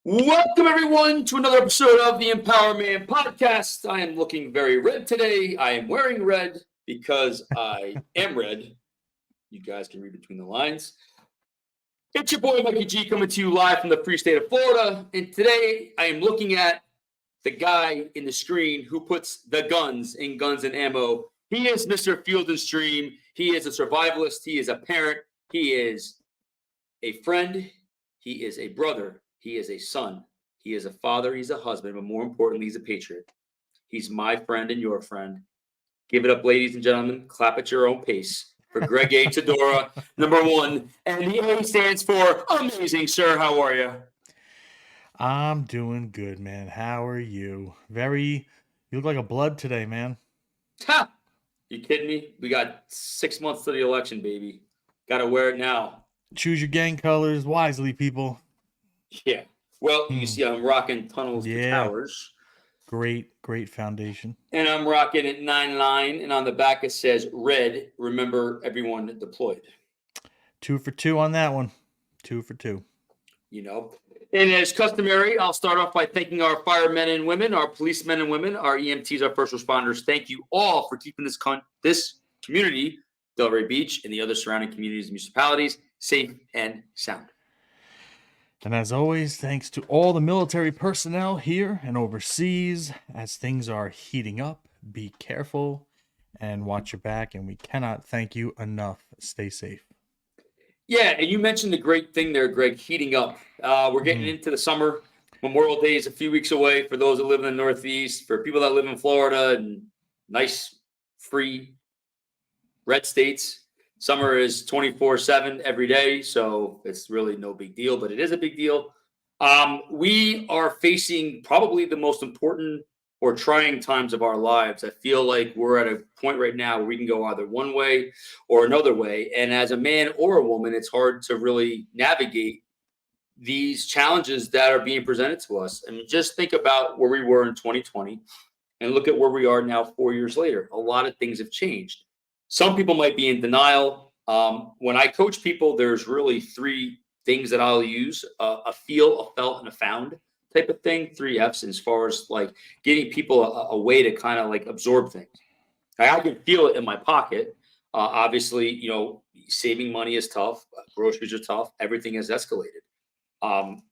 Welcome, everyone, to another episode of the EmpowerMAN podcast. I am looking very red today. I am wearing red because I am red. You guys can read between the lines. It's your boy, Mikey G, coming to you live from the free state of Florida. And today I am looking at the guy in the screen who puts the guns in Guns and Ammo. He is Mr. Field and Stream. He is a survivalist. He is a parent. He is a friend. He is a brother. He is a son. He is a father. He's a husband. But more importantly, he's a patriot. He's my friend and your friend. Give it up, ladies and gentlemen. Clap at your own pace for Greg A. Tedora, number one. And the A stands for amazing, sir. How are you? I'm doing good, man. How are you? You look like a blood today, man. Ha! You kidding me? We got 6 months to the election, baby. Got to wear it now. Choose your gang colors wisely, people. Yeah. Well, you Hmm. see, I'm rocking Tunnels to Yeah, Towers. great foundation. And I'm rocking it 9-9. And on the back, it says red. Remember everyone deployed. 2 for 2 on that one. 2 for 2. You know. And as customary, I'll start off by thanking our firemen and women, our policemen and women, our EMTs, our first responders. Thank you all for keeping this community, Delray Beach, and the other surrounding communities and municipalities safe and sound. And as always, thanks to all the military personnel here and overseas. As things are heating up, be careful and watch your back. And we cannot thank you enough. Stay safe. Yeah, and you mentioned the great thing there, Greg, heating up. We're getting Mhm. into the summer. Memorial Day is a few weeks away for those that live in the Northeast. For people that live in Florida and nice, free, red states, summer is 24/7 every day. So it's really no big deal, but it is a big deal. We are facing probably the most important or trying times of our lives. I feel like we're at a point right now where we can go either one way or another way. And as a man or a woman, it's hard to really navigate these challenges that are being presented to us. I mean, just think about where we were in 2020 and look at where we are now 4 years later. A lot of things have changed. Some people might be in denial. When I coach people, there's really three things that I'll use: a feel, a felt, and a found type of thing. Three F's as far as like getting people a way to kind of like absorb things. I can feel it in my pocket. Obviously, saving money is tough. Groceries are tough. Everything has escalated. Um,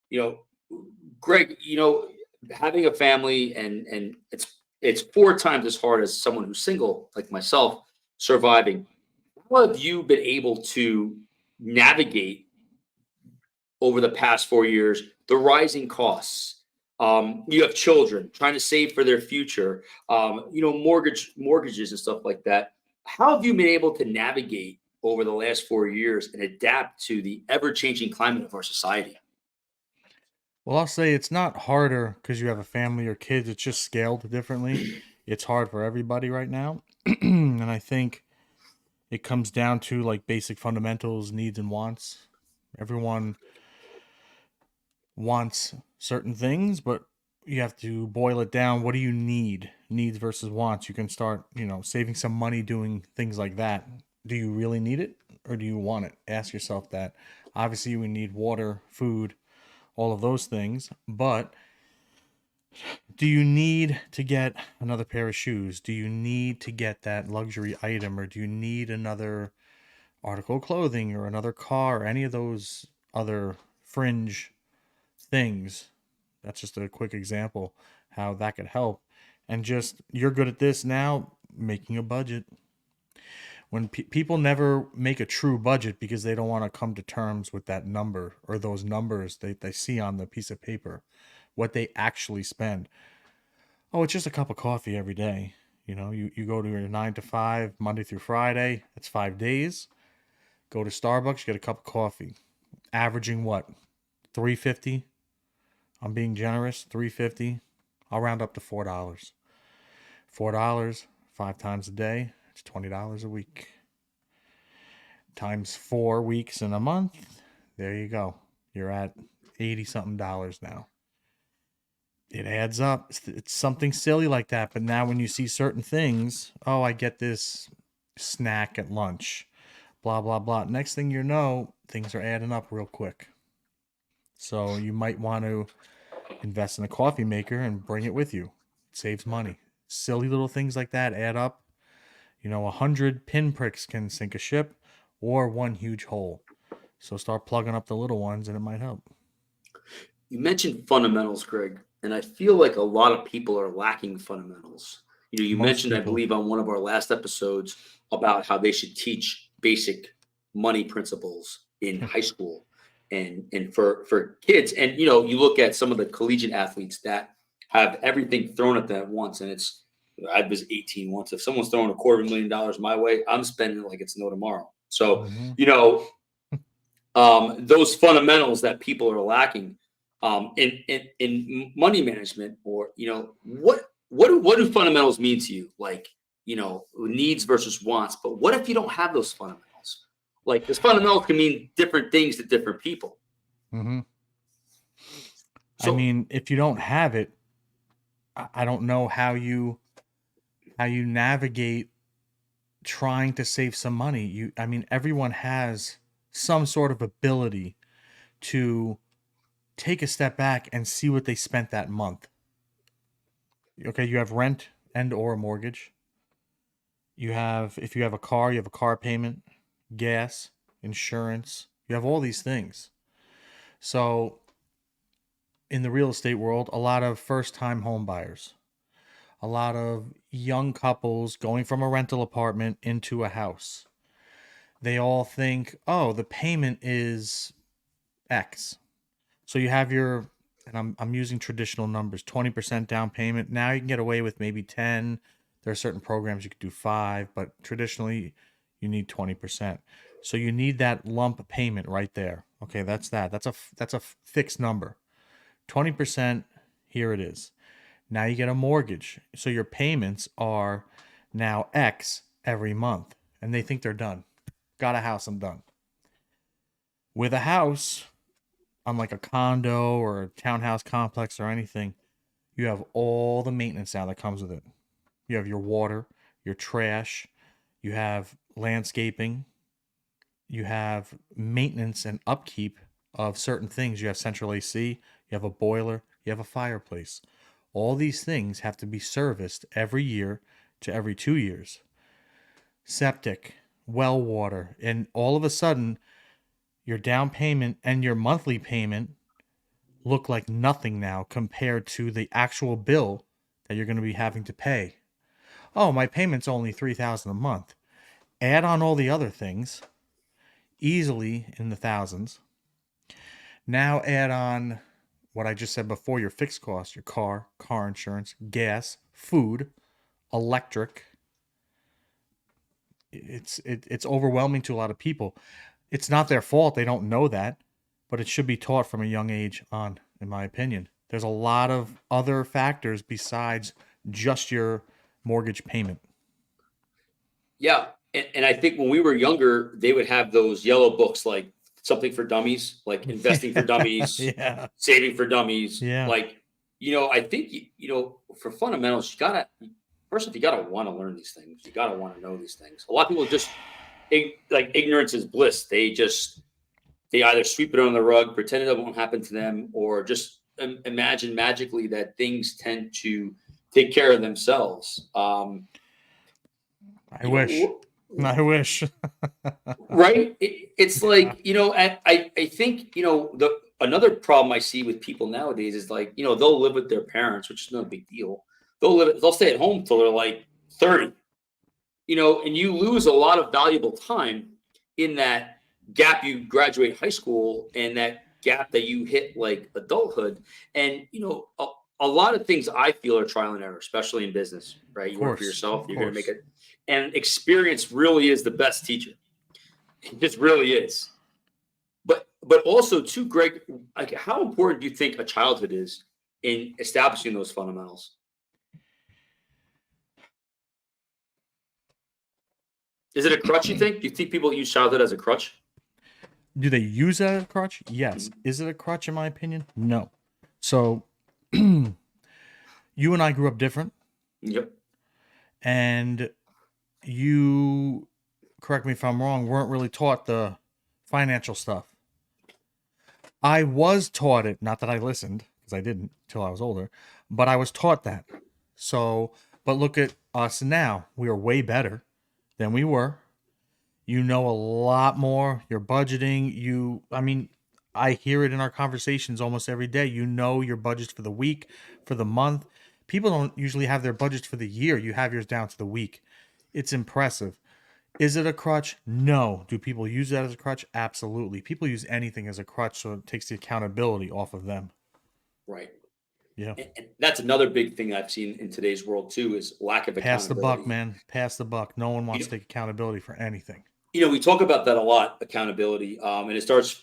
you know, Greg, having a family and it's four times as hard as someone who's single like myself surviving. How have you been able to navigate over the past 4 years the rising costs? You have children trying to save for their future, mortgages and stuff like that. How have you been able to navigate over the last 4 years and adapt to the ever changing climate of our society? Well, I'll say it's not harder because you have a family or kids. It's just scaled differently. It's hard for everybody right now. And I think it comes down to like basic fundamentals, needs and wants. Everyone wants certain things, but you have to boil it down. What do you need? Needs versus wants. You can start, saving some money doing things like that. Do you really need it or do you want it? Ask yourself that. Obviously, we need water, food, all of those things, but do you need to get another pair of shoes? Do you need to get that luxury item or do you need another article of clothing or another car or any of those other fringe things? That's just a quick example how that could help. And just you're good at this now, making a budget. When people never make a true budget because they don't want to come to terms with that number or those numbers they see on the piece of paper, what they actually spend. Oh, it's just a cup of coffee every day. You go to your 9 to 5, Monday through Friday. That's 5 days. Go to Starbucks, you get a cup of coffee. Averaging what? 350. I'm being generous. 350. I'll round up to $4. $4, 5 times a day. It's $20 a week. Times 4 weeks in a month. There you go. You're at 80 something dollars now. It adds up. It's something silly like that. But now when you see certain things, oh, I get this snack at lunch, blah, blah, blah. Next thing you know, things are adding up real quick. So you might want to invest in a coffee maker and bring it with you. It saves money. Silly little things like that add up. 100 pinpricks can sink a ship or one huge hole. So start plugging up the little ones and it might help. You mentioned fundamentals, Greg, and I feel like a lot of people are lacking fundamentals. You Most mentioned, I people. believe, on one of our last episodes about how they should teach basic money principles in high school and for kids. And you look at some of the collegiate athletes that have everything thrown at them at once, and I was 18 once. If someone's throwing $250,000 my way, I'm spending it like it's no tomorrow. So, Mhm. those fundamentals that people are lacking in money management, or what do fundamentals mean to you? Like, needs versus wants. But what if you don't have those fundamentals? Like, because fundamentals can mean different things to different people. Mhm. I So mean, if you don't have it, I don't know how you navigate trying to save some money. I mean, everyone has some sort of ability to take a step back and see what they spent that month. Okay, you have rent and or a mortgage. If you have a car, you have a car payment, gas, insurance. You have all these things. So, in the real estate world, a lot of first-time home buyers, a lot of young couples going from a rental apartment into a house. They all think, "Oh, the payment is X." So you have and I'm using traditional numbers, 20% down payment. Now you can get away with maybe 10. There are certain programs you could do 5, but traditionally you need 20%. So you need that lump payment right there. Okay, that's that. That's a fixed number. 20%, here it is. Now you get a mortgage. So your payments are now X every month, and they think they're done. Got a house, I'm done. With a house, unlike a condo or a townhouse complex or anything, you have all the maintenance now that comes with it. You have your water, your trash, you have landscaping, you have maintenance and upkeep of certain things. You have central AC, you have a boiler, you have a fireplace. All these things have to be serviced every year to every 2 years. Septic, well water, and all of a sudden, your down payment and your monthly payment look like nothing now compared to the actual bill that you're going to be having to pay. Oh, my payment's only 3,000 a month. Add on all the other things, easily in the thousands. Now add on what I just said before, your fixed costs, your car insurance, gas, food, electric. It's overwhelming to a lot of people. It's not their fault, they don't know that, but it should be taught from a young age on, in my opinion. There's a lot of other factors besides just your mortgage payment. yeah, and I think when we were younger, they would have those yellow books like something for dummies, like investing for dummies, Yeah. saving for dummies. Yeah. Like, I think for fundamentals, you gotta first off, you gotta want to learn these things. You gotta want to know these things. A lot of people just like ignorance is bliss. They either sweep it under the rug, pretend it won't happen to them, or just imagine magically that things tend to take care of themselves. I You know, wish. I wish. right? It's Yeah. like I think the another problem I see with people nowadays is like they'll live with their parents, which is no big deal. They'll stay at home till they're like 30, and you lose a lot of valuable time in that gap you graduate high school and that gap that you hit like adulthood. And a lot of things I feel are trial and error, especially in business, right? Of You work for course. yourself, Of you're going to make course. it, and experience really is the best teacher. It just really is. But also too, Greg, like how important do you think a childhood is in establishing those fundamentals? Is it a crutch, you think? Do you think people use childhood as a crutch? Do they use that as a crutch? Yes. Mhm. Is it a crutch in my opinion? No. So you and I grew up different, Yep. and you, correct me if I'm wrong, weren't really taught the financial stuff. I was taught it, not that I listened, because I didn't till I was older, but I was taught that. So, but look at us now. We are way better than we were. You know a lot more. You're budgeting. I mean, I hear it in our conversations almost every day. You know your budgets for the week, for the month. People don't usually have their budgets for the year. You have yours down to the week. It's impressive. Is it a crutch? No. Do people use that as a crutch? Absolutely. People use anything as a crutch, so it takes the accountability off of them. Right. Yeah. And that's another big thing I've seen in today's world too is lack of Pass the buck, accountability. man. Pass the buck. No one You wants know, to take accountability for anything. we talk about that a lot, accountability, and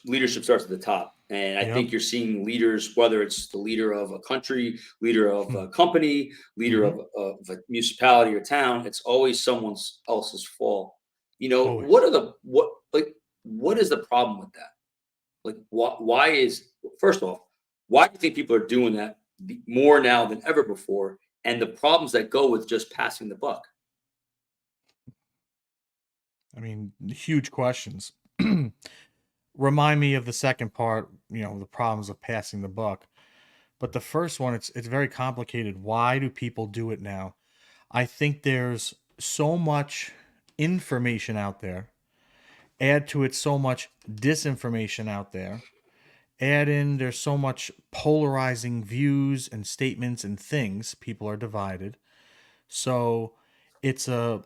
leadership starts at the top. And I Yep. think you're seeing leaders, whether it's the leader of a country, leader of Hmm. a company, leader Mm-hmm. of a municipality or town, it's always someone else's fault. Always. What is the problem with that? Like, why is, first off, why do you think people are doing that more now than ever before? And the problems that go with just passing the buck. I mean, huge questions. Remind me of the second part, the problems of passing the buck. But the first one, it's very complicated. Why do people do it now? I think there's so much information out there. Add to it so much disinformation out there. Add in there's so much polarizing views and statements and things. People are divided. So it's a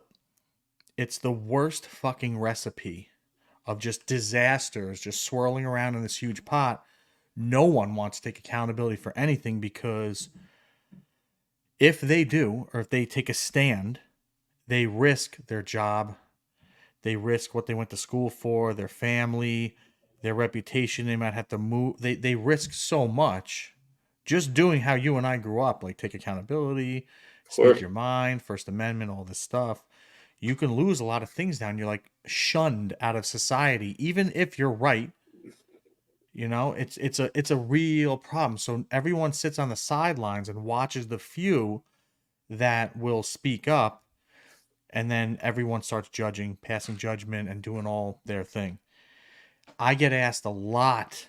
it's the worst fucking recipe of just disasters just swirling around in this huge pot. No one wants to take accountability for anything because if they do, or if they take a stand, they risk their job, they risk what they went to school for, their family, their reputation. They might have to move. They risk so much just doing how you and I grew up, like take accountability, Of speak course. your mind, First Amendment, all this stuff. You can lose a lot of things now, and you're like shunned out of society, even if you're right. It's a real problem. So everyone sits on the sidelines and watches the few that will speak up, and then everyone starts judging, passing judgment, and doing all their thing. I get asked a lot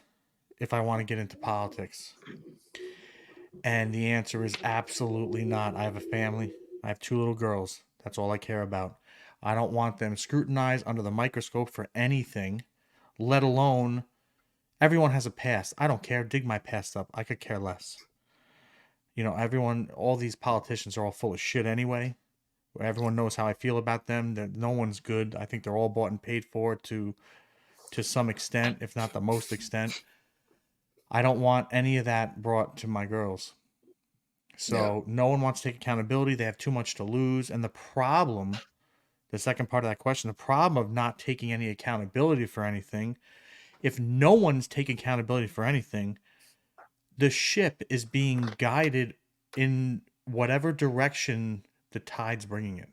if I want to get into politics, and the answer is absolutely not. I have a family. I have 2 little girls. That's all I care about. I don't want them scrutinized under the microscope for anything, let alone everyone has a past. I don't care. Dig my past up. I could care less. All these politicians are all full of shit anyway. Everyone knows how I feel about them. No one's good. I think they're all bought and paid for to some extent, if not the most extent. I don't want any of that brought to my girls. Yeah. So no one wants to take accountability. They have too much to lose. And the second part of that question, the problem of not taking any accountability for anything, if no one's taking accountability for anything, the ship is being guided in whatever direction the tide's bringing it.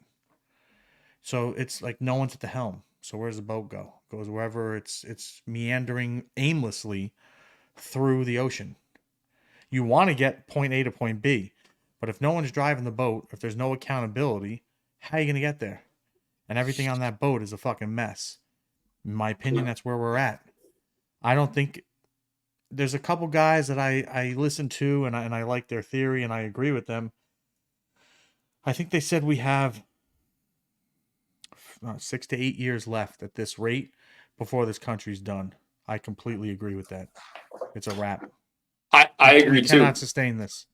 So it's like no one's at the helm. So where's the boat go? It goes wherever it's meandering aimlessly through the ocean. You want to get point A to point B, but if no one's driving the boat, if there's no accountability, how are you going to get there? And everything on that boat is a fucking mess. In my opinion, that's where we're at. I don't think there's a couple guys that I listen to and I like their theory and I agree with them. I think they said we have 6 to 8 years left at this rate before this country's done. I completely agree with that. It's a wrap. I We agree cannot too. sustain this.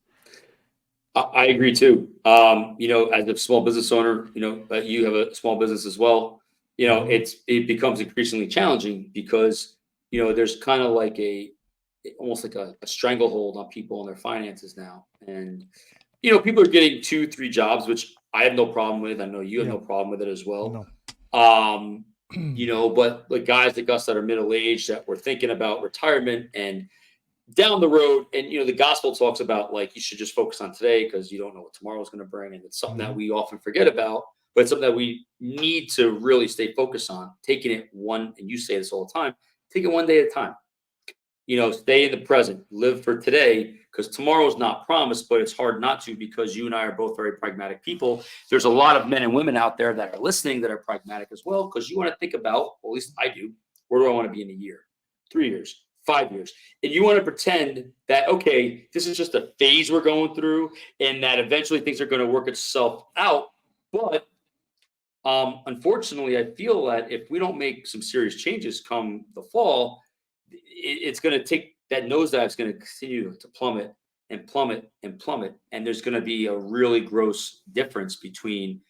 I agree too. As a small business owner, you have a small business as well. Mm-hmm. It becomes increasingly challenging because there's kind of like almost like a stranglehold on people and their finances now, and people are getting 2, 3 jobs, which I have no problem with. I know you have Yeah. no problem with it as well. No. Um, but like guys like us that are middle aged that were thinking about retirement and down the road, and the gospel talks about like you should just focus on today because you don't know what tomorrow is going to bring, and it's something Mm-hmm. that we often forget about, but it's something that we need to really stay focused on. Taking it one, and you say this all the time, take it one day at a time. Stay in the present, live for today, because tomorrow is not promised, but it's hard not to because you and I are both very pragmatic people. There's a lot of men and women out there that are listening that are pragmatic as well, because you want to think about, well, at least I do, where do I want to be in a year, 3 years, 5 years. And you want to pretend that, okay, this is just a phase we're going through and that eventually things are going to work itself out. But unfortunately, I feel that if we don't make some serious changes come the fall, it's going to take that nosedive is going to continue to plummet and plummet and plummet, and there's going to be a really gross difference between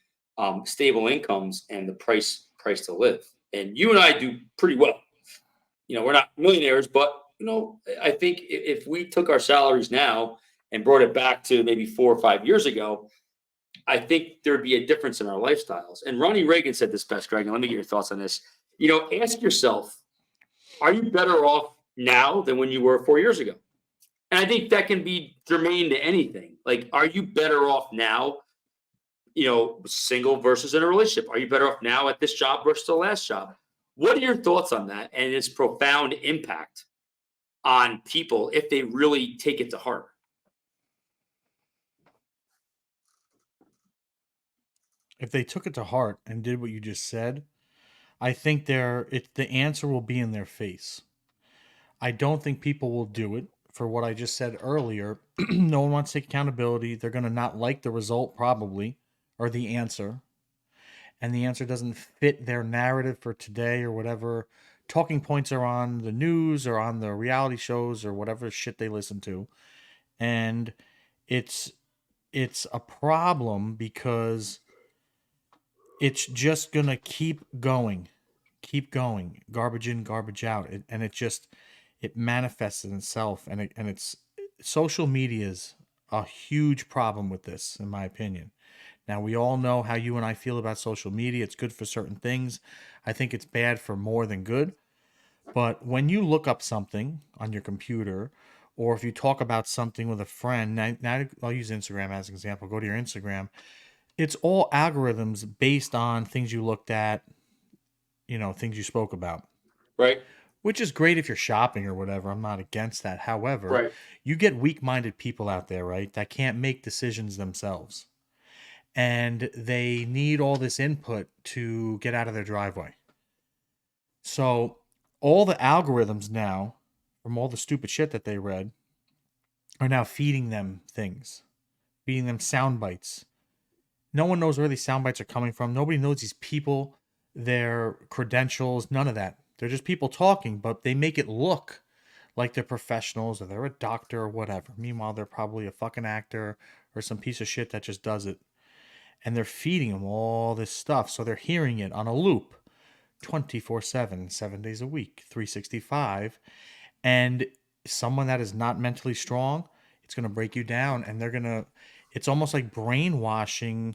stable incomes and the price to live. And you and I do pretty well. We're not millionaires, but I think if we took our salaries now and brought it back to maybe 4 or 5 years ago, I think there'd be a difference in our lifestyles. And Ronnie Reagan said this best, Greg, and let me get your thoughts on this. Ask yourself, are you better off now than when you were 4 years ago? And I think that can be germane to anything. Like, are you better off now, single versus in a relationship? Are you better off now at this job versus the last job? What are your thoughts on that and its profound impact on people if they really take it to heart? If they took it to heart and did what you just said, I think the answer will be in their face. I don't think people will do it for what I just said earlier. No one wants to take accountability. They're going to not like the result, probably, or the answer. And the answer doesn't fit their narrative for today or whatever talking points are on the news or on the reality shows or whatever shit they listen to. And it's a problem because it's just going to keep going, garbage in, garbage out. And it manifests in itself. And it's social media's a huge problem with this, in my opinion. Now, we all know how you and I feel about social media. It's good for certain things. I think it's bad for more than good. But when you look up something on your computer, or if you talk about something with a friend, now I'll use Instagram as an example. Go to your Instagram. It's all algorithms based on things you looked at, things you spoke about. Right. Which is great if you're shopping or whatever. I'm not against that. However, Right. you get weak-minded people out there, right, that can't make decisions themselves. And they need all this input to get out of their driveway. So all the algorithms now, from all the stupid shit that they read, are now feeding them things, feeding them sound bites. No one knows where these sound bites are coming from. Nobody knows these people, their credentials, none of that. They're just people talking, but they make it look like they're professionals or they're a doctor or whatever. Meanwhile, they're probably a fucking actor or some piece of shit that just does it. And they're feeding them all this stuff. So they're hearing it on a loop 24/7, 7 days a week, 365. And someone that is not mentally strong, it's going to break you down. And it's almost like brainwashing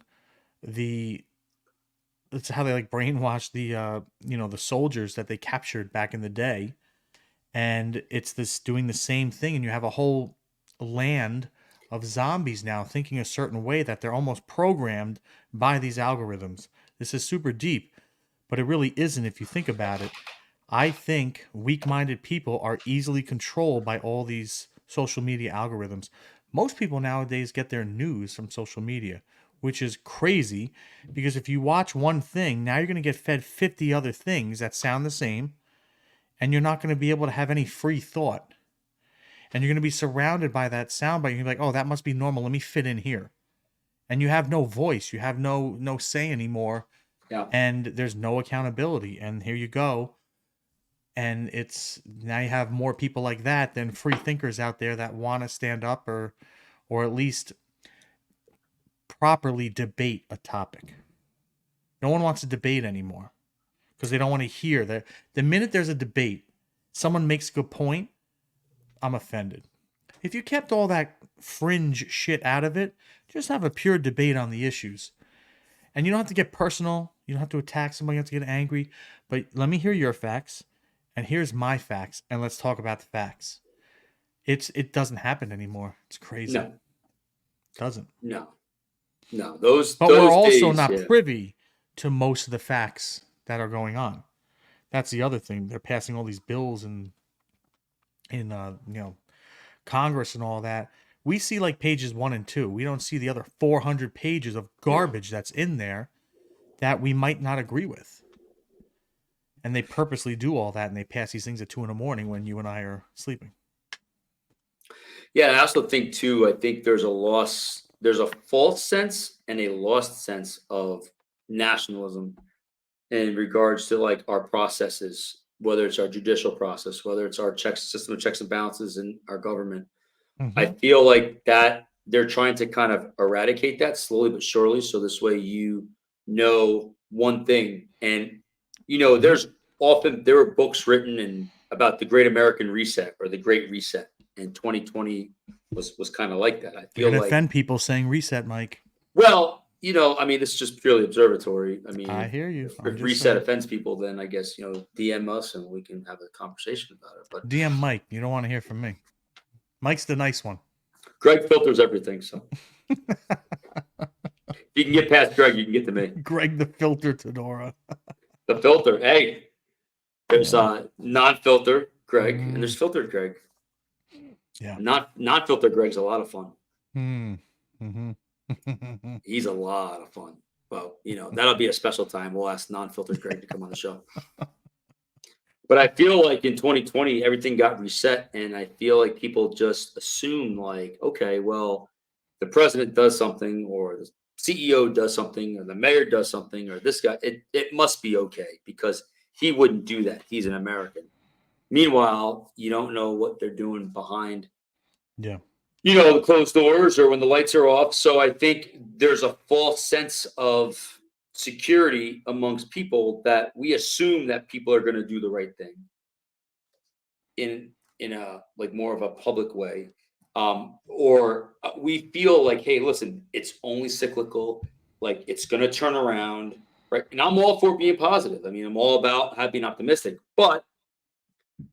it's how they like brainwash the soldiers that they captured back in the day. And it's this doing the same thing. And you have a whole land of zombies now thinking a certain way that they're almost programmed by these algorithms. This is super deep, but it really isn't if you think about it. I think weak-minded people are easily controlled by all these social media algorithms. Most people nowadays get their news from social media, which is crazy because if you watch one thing, now you're going to get fed 50 other things that sound the same, and you're not going to be able to have any free thought. And you're going to be surrounded by that soundbite. You're like, oh, that must be normal. Let me fit in here. And you have no voice. You have no say anymore. Yeah. And there's no accountability. And here you go. And it's now you have more people like that than free thinkers out there that want to stand up or at least properly debate a topic. No one wants to debate anymore because they don't want to hear that. The minute there's a debate, someone makes a good point, I'm offended. If you kept all that fringe shit out of it, just have a pure debate on the issues. And you don't have to get personal. You don't have to attack somebody. You don't have to get angry. But let me hear your facts. And here's my facts. And let's talk about the facts. It doesn't happen anymore. It's crazy. No. It doesn't. No. But Those we're also days, not yeah. privy to most of the facts that are going on. That's the other thing. They're passing all these bills in Congress and all that. We see like pages 1 and 2. We don't see the other 400 pages of garbage that's in there that we might not agree with. And they purposely do all that, and they pass these things at 2 a.m. when you and I are sleeping. Yeah, and I also think too, I think there's a false sense and a lost sense of nationalism in regards to like our processes, whether it's our judicial process, whether it's our system of checks and balances in our government. I Mm-hmm. feel like that they're trying to kind of eradicate that slowly but surely. So this way you know one thing. And Mm-hmm. there were books written about the Great American Reset or the Great Reset. And 2020 was kind of like that. I You're feel gonna like, offend people saying reset, Mike. well, I mean, this is just purely observatory. I mean, I hear you. I'm if just reset saying. offends people, then I guess, DM us and we can have a conversation about it. But DM Mike. You don't want to hear from me. Mike's the nice one. Greg filters everything. So if you can get past Greg, you can get to me. Greg the filter Tedora. The filter. Hey, there's Yeah. non-filter Greg and Mm, there's filtered Greg. yeah. Not non-filter Greg's a lot of fun. Mm. Mm-hmm. He's a lot of fun. Well, that'll be a special time. We'll ask non-filtered Greg to come on the show. But I feel like in 2020, everything got reset, and I feel like people just assume, like, okay, well, the president does something, or the CEO does something, or the mayor does something, or this guy, it must be okay because he wouldn't do that. He's an American. Meanwhile, you don't know what they're doing behind, Yeah. the closed doors or when the lights are off. So I think there's a false sense of security amongst people that we assume that people are going to do the right thing in a like more of a public way, or we feel like, hey, listen, it's only cyclical, like it's going to turn around, right? And I'm all for being positive. I mean, I'm all about being optimistic, but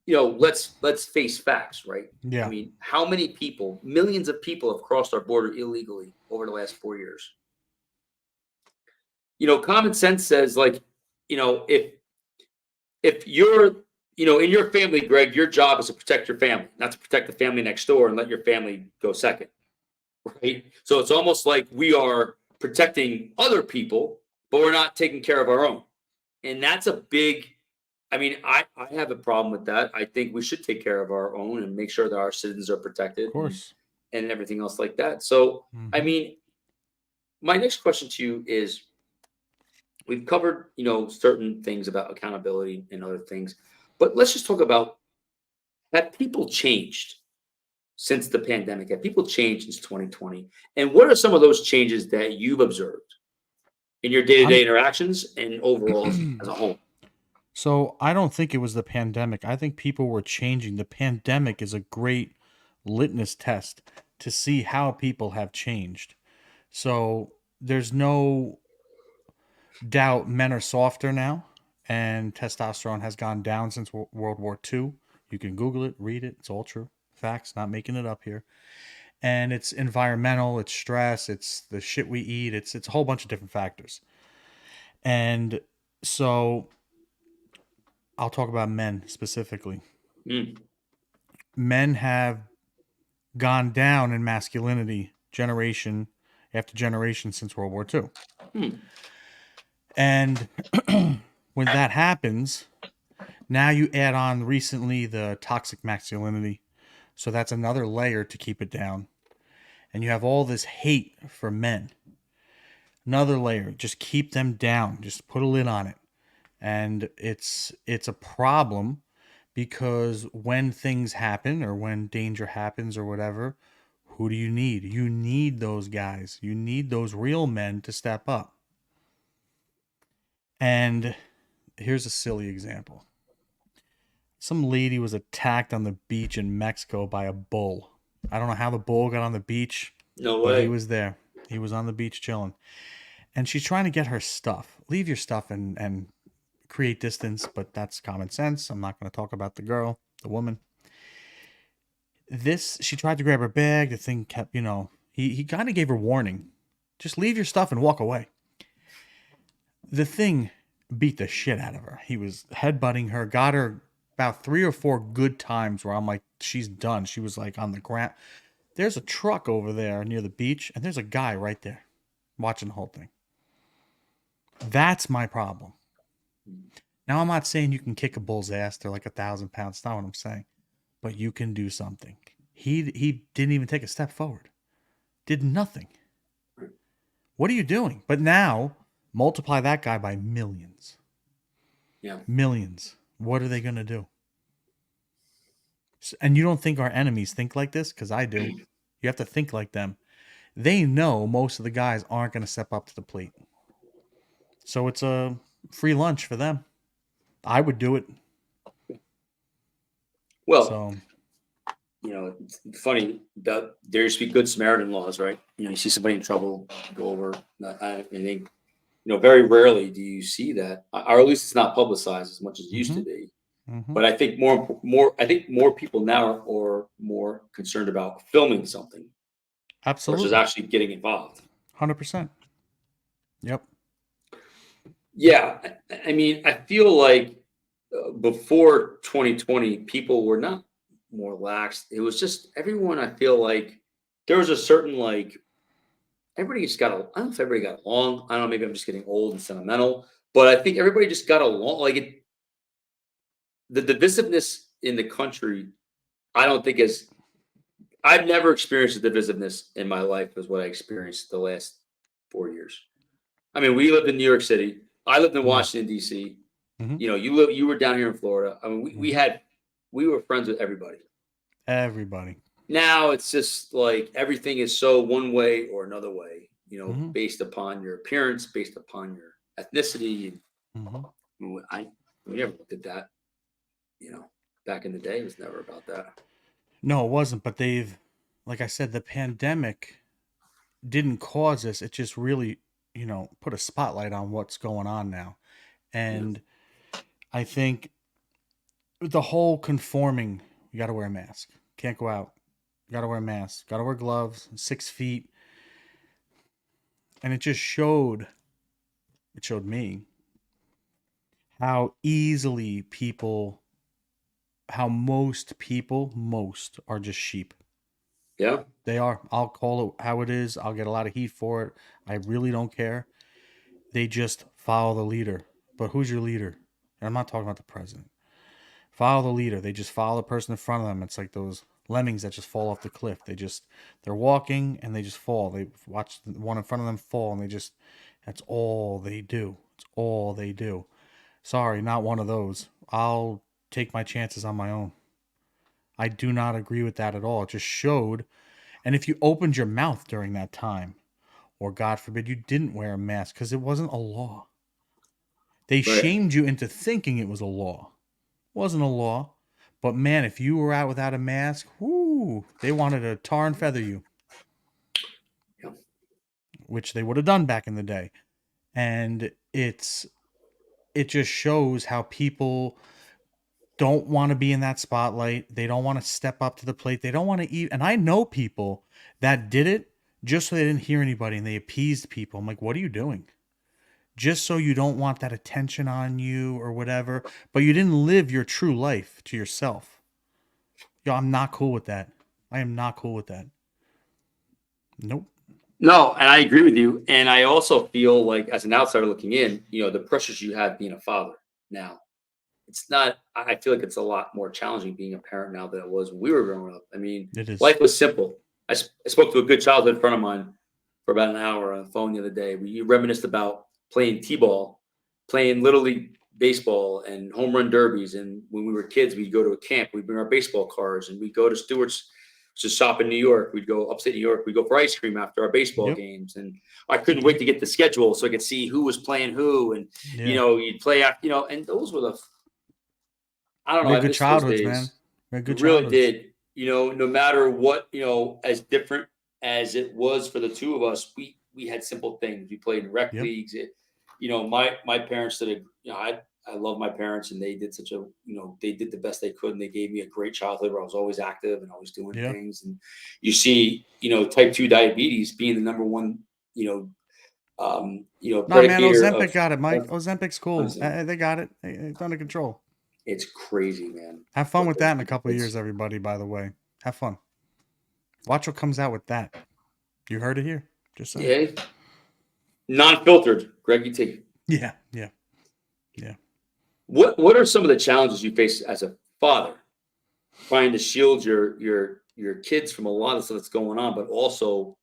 let's face facts, right? I Yeah. mean, how many people, millions of people, have crossed our border illegally over the last 4 years? Common sense says, like, if you're in your family, Greg, your job is to protect your family, not to protect the family next door and let your family go second, right? So it's almost like we are protecting other people, but we're not taking care of our own. And that's a big, I mean, I have a problem with that. I think we should take care of our own and make sure that our citizens are Of protected course. and everything else like that. So, I Mm-hmm. mean, my next question to you is, we've covered, certain things about accountability and other things, but let's just talk about, have people changed since the pandemic? Have people changed since 2020? And what are some of those changes that you've observed in your day-to-day I'm interactions and overall as a whole? So I don't think it was the pandemic. I think people were changing. The pandemic is a great litmus test to see how people have changed. So there's no doubt men are softer now, and testosterone has gone down since World War II. You can Google it, read it. It's all true. Facts, not making it up here. And it's environmental, it's stress, it's the shit we eat, it's a whole bunch of different factors. And so I'll talk about men specifically. Mm, Men have gone down in masculinity generation after generation since World War II. mm, And when that happens, now you add on recently the toxic masculinity. So that's another layer to keep it down. And you have all this hate for men. Another layer, just keep them down. Just put a lid on it. And it's a problem because when things happen or when danger happens or whatever, who do you need? You need those guys. You need those real men to step up. And here's a silly example. Some lady was attacked on the beach in Mexico by a bull. I don't know how the bull got on the beach, no but he way. was there. He was on the beach chilling. And she's trying to get her stuff. Leave your stuff and create distance, but that's common sense. I'm not going to talk about the girl, the woman. She tried to grab her bag. The thing kept, he kind of gave her warning. Just leave your stuff and walk away. The thing beat the shit out of her. He was headbutting her, got her about 3 or 4 good times where I'm like, she's done. She was like on the ground. There's a truck over there near the beach, and there's a guy right there watching the whole thing. That's my problem. Now, I'm not saying you can kick a bull's ass. They're like 1,000 pounds. That's not what I'm saying. But you can do something. He didn't even take a step forward. Did nothing. What are you doing? But now, multiply that guy by millions. Yeah. Millions. What are they going to do? And you don't think our enemies think like this? Because I do. You have to think like them. They know most of the guys aren't going to step up to the plate. So it's a free lunch for them. I would do it. Well, So, it's funny that there used to be good Samaritan laws, right? You see somebody in trouble, go over. I think, very rarely do you see that, or at least it's not publicized as much as it used to be. mhm. But I think more people now are more concerned about filming something versus Absolutely. actually getting involved. 100%. Yep. Yeah, I mean, I feel like before 2020, people were not more lax. It was just everyone. I feel like there was a certain like everybody just got. I don't know if everybody got along. I don't know. Maybe I'm just getting old and sentimental, but I think everybody just got along. Like the divisiveness in the country, I don't think is. I've never experienced the divisiveness in my life as what I experienced the last 4 years. I mean, we lived in New York City. I lived in Yeah. Washington D.C. Mhm. You were down here in Florida. I mean, Mhm. we were friends with everybody. Everybody. Now it's just like everything is so one way or another way, Mhm. based upon your appearance, based upon your ethnicity. Mhm. We never looked at that, you know, back in the day. It was never about that. No, it wasn't. But like I said, the pandemic didn't cause this. It just really, put a spotlight on what's going on now. Yeah. And I think the whole conforming, you got to wear a mask. Can't go out. Got to wear a mask. Got to wear gloves. 6 feet. And it showed me how easily most are just sheep. Yeah. They are. I'll call it how it is. I'll get a lot of heat for it. I really don't care. They just follow the leader. But who's your leader? And I'm not talking about the president. Follow the leader. They just follow the person in front of them. It's like those lemmings that just fall off the cliff. They're walking and they just fall. They watch the one in front of them fall and that's all they do. It's all they do. Sorry, not one of those. I'll take my chances on my own. I do not agree with that at all. It just showed. And if you opened your mouth during that time, or God forbid you didn't wear a mask because it wasn't a law, they Right. shamed you into thinking it was a law. It wasn't a law. But man, if you were out without a mask, whoo, they wanted to tar and feather you, Yeah. which they would have done back in the day. And it just shows how people don't want to be in that spotlight. They don't want to step up to the plate. They don't want to eat. And I know people that did it just so they didn't hear anybody and they appeased people. I'm like, what are you doing? Just so you don't want that attention on you or whatever, but you didn't live your true life to yourself. Yo, I'm not cool with that. I am not cool with that. Nope. No, and I agree with you. And I also feel like, as an outsider looking in, the pressures you have being a father now. It's not. I feel like it's a lot more challenging being a parent now than it was when we were growing up. I mean, It is. life was simple. I spoke to a good childhood friend of mine for about an hour on the phone the other day. We reminisced about playing t-ball, playing little league baseball, and home run derbies. And when we were kids, we'd go to a camp. We'd bring our baseball cards, and we'd go to Stewart's to shop in New York. We'd go upstate New York. We'd go for ice cream after our baseball Yep. games. And I couldn't wait to get the schedule so I could see who was playing who. And Yeah. you'd play after, and those were I don't We know. had I good miss those childhoods, man. days. We had We good really childhoods. did. No matter what, as different as it was for the two of us, we had simple things. We played in rec Yep. leagues. My parents did a. I love my parents, and they did they did the best they could, and they gave me a great childhood where I was always active and always doing Yeah. things. And you see, type 2 diabetes being the number one, Nah, man, predicator Ozempic got it, Mike. Ozempic's cool. of They got it. It's under control. it's crazy, man. Have fun What with those that in a people, couple of years, everybody, by the way. Have fun. Watch what comes out with that. You heard it here. Just saying. yeah, non-filtered, Greg. You take Yeah. Yeah. Yeah. What are some of the challenges you face as a father, trying to shield your kids from a lot of stuff that's going on, but also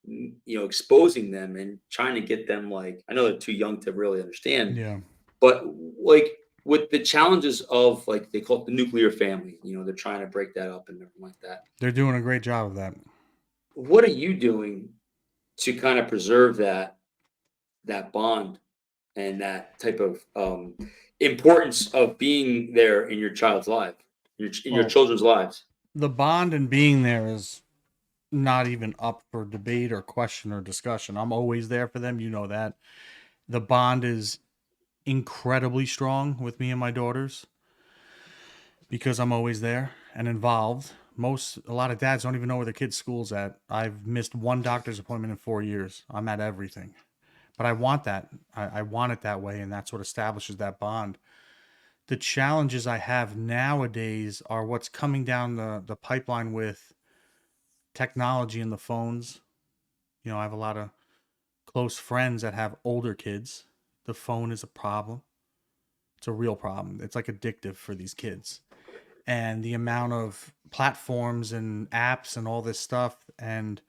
exposing them and trying to get them, like, I know they're too young to really understand, Yeah, but like with the challenges of, like, they call it the nuclear family, they're trying to break that up and everything like that. they're doing a great job of that. What are you doing to kind of preserve that bond and that type of importance of being there in your child's life, in your Well, children's lives? the bond and being there is not even up for debate or question or discussion. I'm always there for them. You know that. The bond is incredibly strong with me and my daughters because I'm always there and involved. A lot of dads don't even know where their kids' school's at. I've missed one doctor's appointment in 4 years. I'm at everything. But I want that. I want it that way, and that's what establishes that bond. The challenges I have nowadays are what's coming down the pipeline with technology and the phones. I have a lot of close friends that have older kids. The phone is a problem. It's a real problem. It's like addictive for these kids. And the amount of platforms and apps and all this stuff and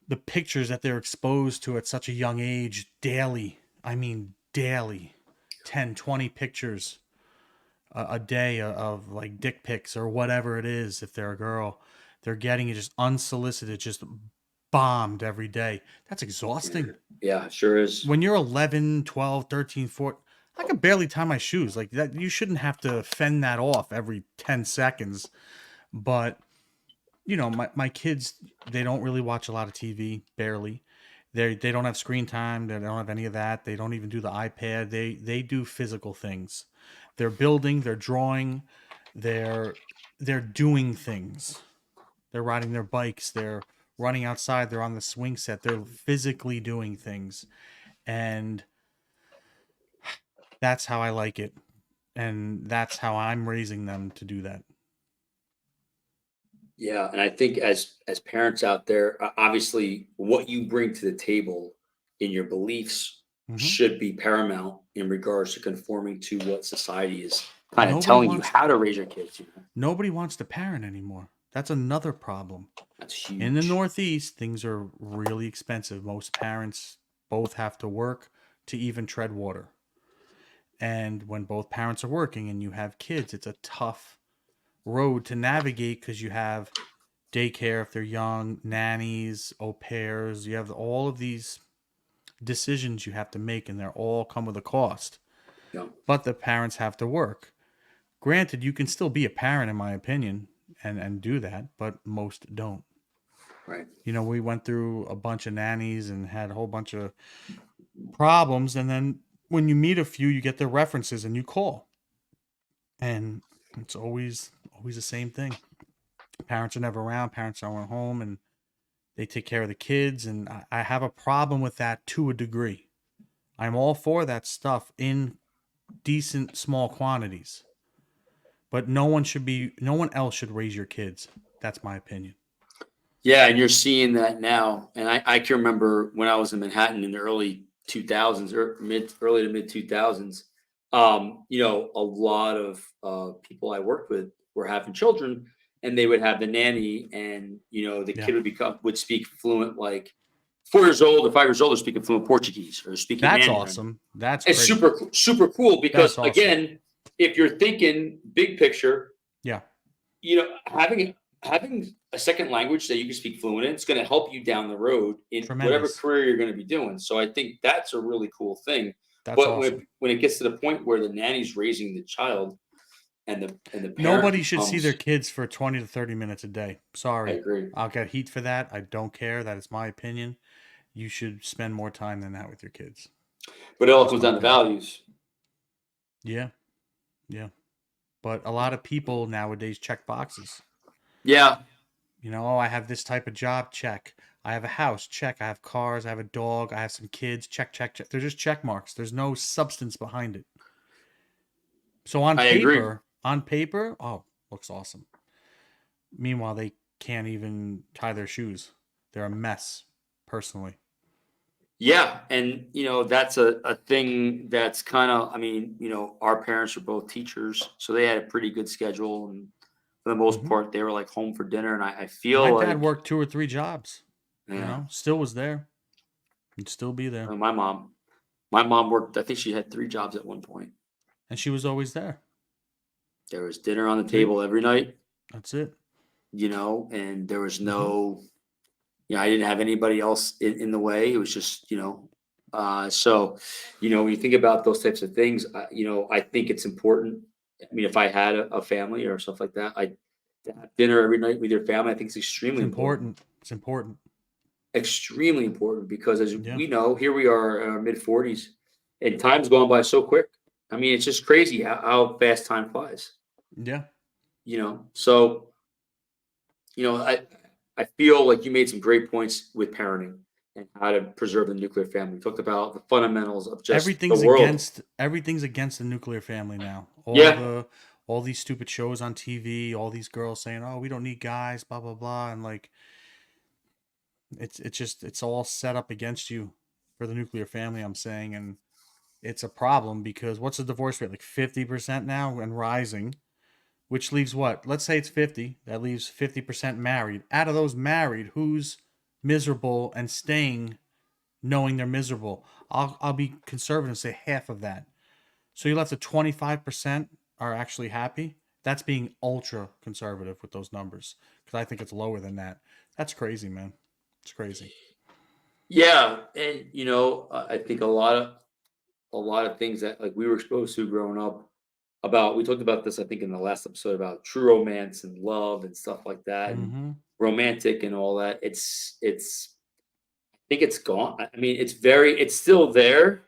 the pictures that they're exposed to at such a young age daily. I mean, daily. 10, 20 pictures a day of like dick pics or whatever it is. If they're a girl, they're getting it just unsolicited, just bombed every day. That's Yeah, exhausting. yeah, sure is. When you're 11, 12, 13, 14, I could barely tie my shoes. Like that, you shouldn't have to fend that off every 10 seconds. But, my kids, they don't really watch a lot of TV, barely. They don't have screen time. They don't have any of that. They don't even do the iPad. They do physical things. They're building, they're drawing, they're they're doing things. They're riding their bikes, they're running outside, they're on the swing set. They're physically doing things. And that's how I like it. And that's how I'm raising them to do that. Yeah, and I think as parents out there, obviously, what you bring to the table in your beliefs Hmm. should be paramount in regards to conforming to what society is kind of Nobody telling you wants how to raise your kids. nobody wants to parent anymore. That's another problem. That's In the huge. Northeast, things are really expensive. Most parents both have to work to even tread water. And when both parents are working and you have kids, it's a tough road to navigate because you have daycare if they're young, nannies, au pairs. You have all of these decisions you have to make, and they're all come with a cost. Yeah, But the parents have to work. Granted, you can still be a parent, in my opinion, and do that, but most don't. right. We went through a bunch of nannies and had a whole bunch of problems. And then when you meet a few, you get their references and you call. And it's always the same thing. Parents are never around, parents aren't home, and they take care of the kids. And I have a problem with that to a degree. I'm all for that stuff in decent small quantities. But no one else should raise your kids. That's my opinion. Yeah, and you're seeing that now. And I can remember when I was in Manhattan in the early 2000s or early to mid 2000s. A lot of people I worked with were having children, and they would have the nanny, and the Yeah. kid would speak fluent, like 4 years old or 5 years old, or speaking fluent Portuguese or speaking That's Mandarin. awesome. That's It's great. super cool because, That's awesome. again, if you're thinking big picture, Yeah. having a second language that you can speak fluent in, it's going to help you down the road in whatever Tremendous. career you're going to be doing. So I think that's a really cool thing. That's But awesome. when it gets to the point where the nanny's raising the child and the parent Nobody should see their becomes, kids for 20 to 30 minutes a day. I Sorry. agree, I'll get heat for that. I don't care. That is my opinion. You should spend more time than that with your kids. but it all Just comes my down to opinion. values. Yeah. Yeah. But a lot of people nowadays check boxes. Yeah, Oh, I have this type of job, check. I have a house, check. I have cars, I have a dog, I have some kids, check, check, check. They're just check marks. There's no substance behind it. So I agree. on paper, oh, looks awesome. Meanwhile, they can't even tie their shoes. They're a mess, personally. Yeah, and that's a thing that's kind of, I mean, our parents were both teachers, so they had a pretty good schedule, and for the most Hmm. part, they were like home for dinner. And I My feel dad like, worked 2 or 3 jobs. yeah, Still was there. He'd still be there, my mom worked. I think she had 3 jobs at one point. and she was always there. There was dinner on the Three. table every night, That's it. and there was Hmm. no, I didn't have anybody else in the way. It was just, so, when you think about those types of things, I think it's important. I mean, if I had a family or stuff like that, to have dinner every night with your family, I think it's It's extremely important. important. It's important. Extremely important because, as Yeah. we know, here we are in our mid 40s, and time's gone by so quick. I mean, it's just crazy how fast time flies. Yeah. So I feel like you made some great points with parenting and how to preserve the nuclear family. We talked about the fundamentals of just the world. Everything's against the nuclear family now. Yeah, All these stupid shows on TV, all these girls saying, "Oh, we don't need guys," blah blah blah, and like it's all set up against you for the nuclear family. I'm saying, and it's a problem because what's the divorce rate, like 50% now and rising, which leaves what? Let's say it's 50. That leaves 50% married. Out of those married, who's miserable and staying knowing they're miserable? I'll be conservative and say half of that. So you're left at 25% are actually happy. That's being ultra conservative with those numbers because I think it's lower than that. That's crazy, man. It's crazy. yeah, and I think a lot of things that like we were exposed to growing up about. We talked about this, I think, in the last episode about true romance and love and stuff like that, and Mm-hmm. romantic and all that. It's I think it's gone. I mean, it's still there,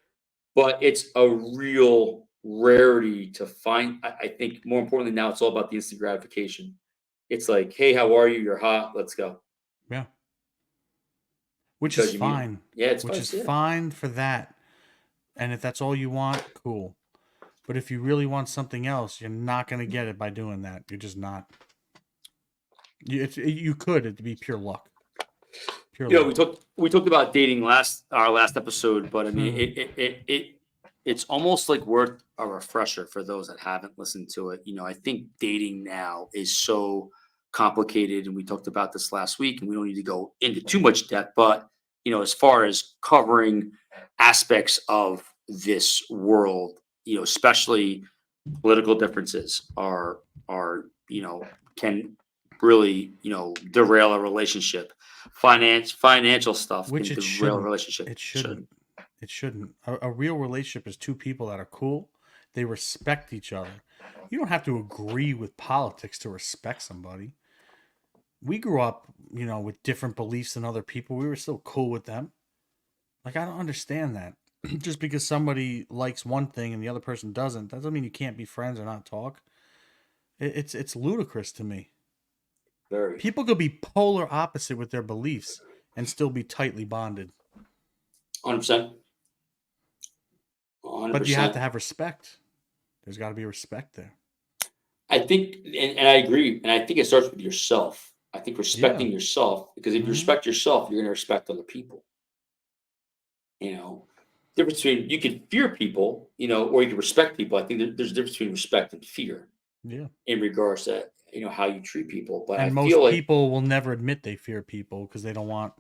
but it's a real rarity to find. I think more importantly now, it's all about the instant gratification. It's like, hey, how are you? You're hot. Let's go. Yeah. Which is Because you meet, fine. yeah, it's Which fun. is Yeah, fine for that. And if that's all you want, cool. But if you really want something else, you're not going to get it by doing that. You're just not. You could. It'd be pure luck. Pure we luck. talked about dating our last episode, but I mean, Hmm. it's almost like worth a refresher for those that haven't listened to it. I think dating now is so complicated, and we talked about this last week, and we don't need to go into too much depth, but as far as covering aspects of this world, especially political differences can really derail a relationship. Financial stuff Which can it derail a shouldn't. relationship. It Should. shouldn't. It shouldn't. A real relationship is two people that are cool. They respect each other. You don't have to agree with politics to respect somebody. We grew up, with different beliefs than other people. We were still cool with them. Like, I don't understand that. Just because somebody likes one thing and the other person doesn't, that doesn't mean you can't be friends or not talk. It's ludicrous to me. Very. People could be polar opposite with their beliefs and still be tightly bonded. 100%. But you have to 100%. have respect. There's got to be respect there. I think, and I agree, and I think it starts with yourself. I think Yeah. respecting yourself, because if you Hmm. respect yourself, you're going to respect other people. You know, difference between, you can fear people, or you can respect people. I think there's a difference between respect and fear Yeah. in regards to how you treat people. But I And feel most like, people will never admit they fear people because they don't want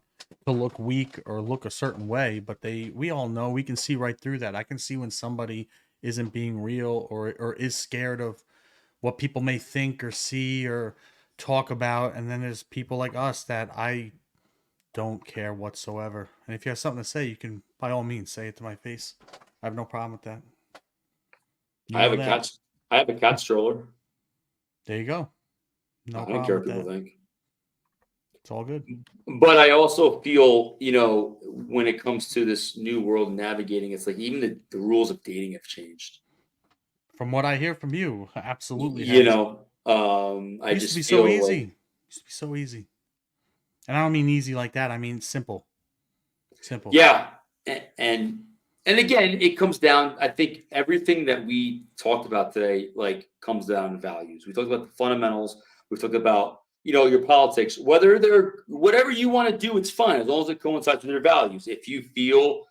to look weak or look a certain way. But we all know, we can see right through that. I can see when somebody isn't being real or is scared of what people may think or see or talk about. And then there's people like us that I don't care whatsoever. And if you have something to say, you can by all means say it to my face. I have no problem with that. You I have know a that. cat. I have a cat stroller. There you go. I No don't problem care with what people that. think. It's all good. But I also feel, when it comes to this new world navigating, it's like even the rules of dating have changed. From what I hear from you, Y- absolutely you has. know, I Used to just be so feel easy. like, Used to be so easy. And I don't mean easy like that. I mean simple. Simple. yeah, and again, it comes down. I think everything that we talked about today, like, comes down to values. We talked about the fundamentals. We talked about your politics, whether they're whatever you want to do, it's fine as long as it coincides with your values. If you feel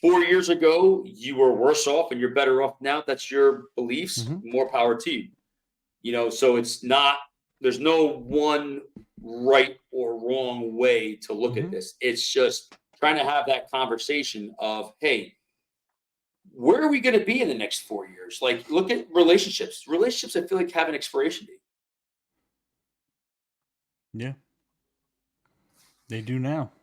4 years ago you were worse off and you're better off now, that's your beliefs. Mhm. More power to you. So it's not. There's no one right or wrong way to look at Mhm. this. It's just trying to have that conversation of, hey, where are we going to be in the next 4 years? Like, look at relationships. Relationships, I feel like, have an expiration date. Yeah, they do now.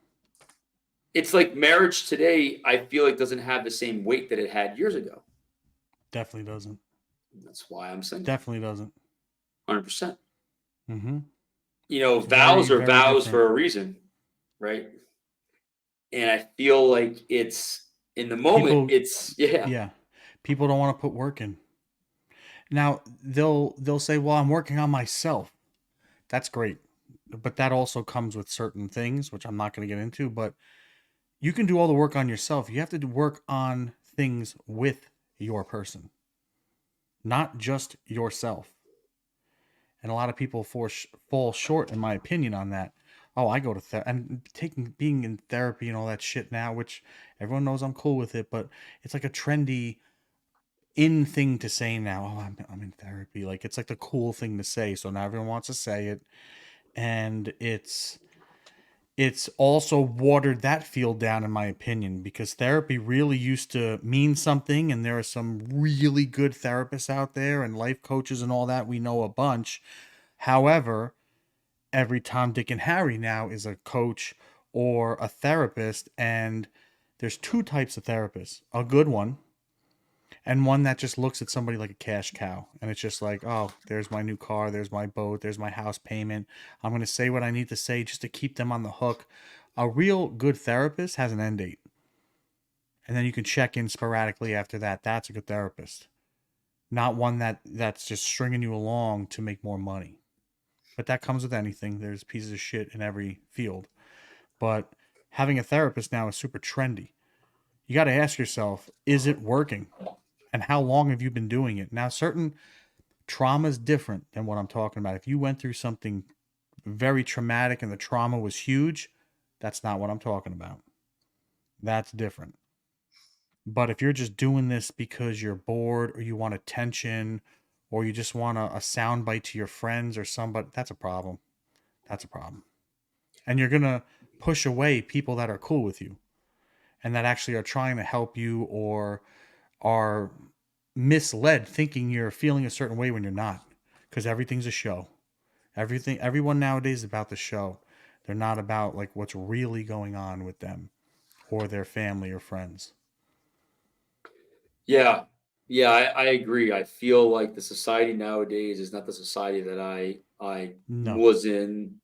It's like marriage today, I feel like, doesn't have the same weight that it had years ago. Definitely doesn't. That's why I'm single. Definitely doesn't. 100%. Mm-hmm. Vows Very, are very vows different. for a reason, right? And I feel like it's in the moment, People, yeah. yeah, people don't want to put work in. Now they'll say, "Well, I'm working on myself." That's great, but that also comes with certain things, which I'm not going to get into. But you can do all the work on yourself. You have to work on things with your person, not just yourself. And a lot of people fall short, in my opinion, on that. Oh, I go to therapy and being in therapy and all that shit now, which everyone knows I'm cool with it, but it's like a trendy in thing to say now. Oh, I'm in therapy. Like it's like the cool thing to say. So now everyone wants to say it, and it's also watered that field down, in my opinion, because therapy really used to mean something, and there are some really good therapists out there and life coaches and all that. We know a bunch. However, every Tom, Dick, and Harry now is a coach or a therapist, and there's two types of therapists: a good one, and one that just looks at somebody like a cash cow, and it's just like, oh, there's my new car, there's my boat, there's my house payment. I'm going to say what I need to say just to keep them on the hook. A real good therapist has an end date, and then you can check in sporadically after that. That's a good therapist, not one that's just stringing you along to make more money. But that comes with anything. There's pieces of shit in every field. But having a therapist now is super trendy. You got to ask yourself, is it working? And how long have you been doing it? Now, certain trauma is different than what I'm talking about. If you went through something very traumatic and the trauma was huge, that's not what I'm talking about. That's different. But if you're just doing this because you're bored or you want attention or you just want a sound bite to your friends or somebody, that's a problem. That's a problem. And you're going to push away people that are cool with you and that actually are trying to help you or are misled thinking you're feeling a certain way when you're not, because everything's a show. Everyone nowadays is about the show. They're not about like what's really going on with them or their family or friends. Yeah. Yeah, I agree. I feel like the society nowadays is not the society that I No. was in.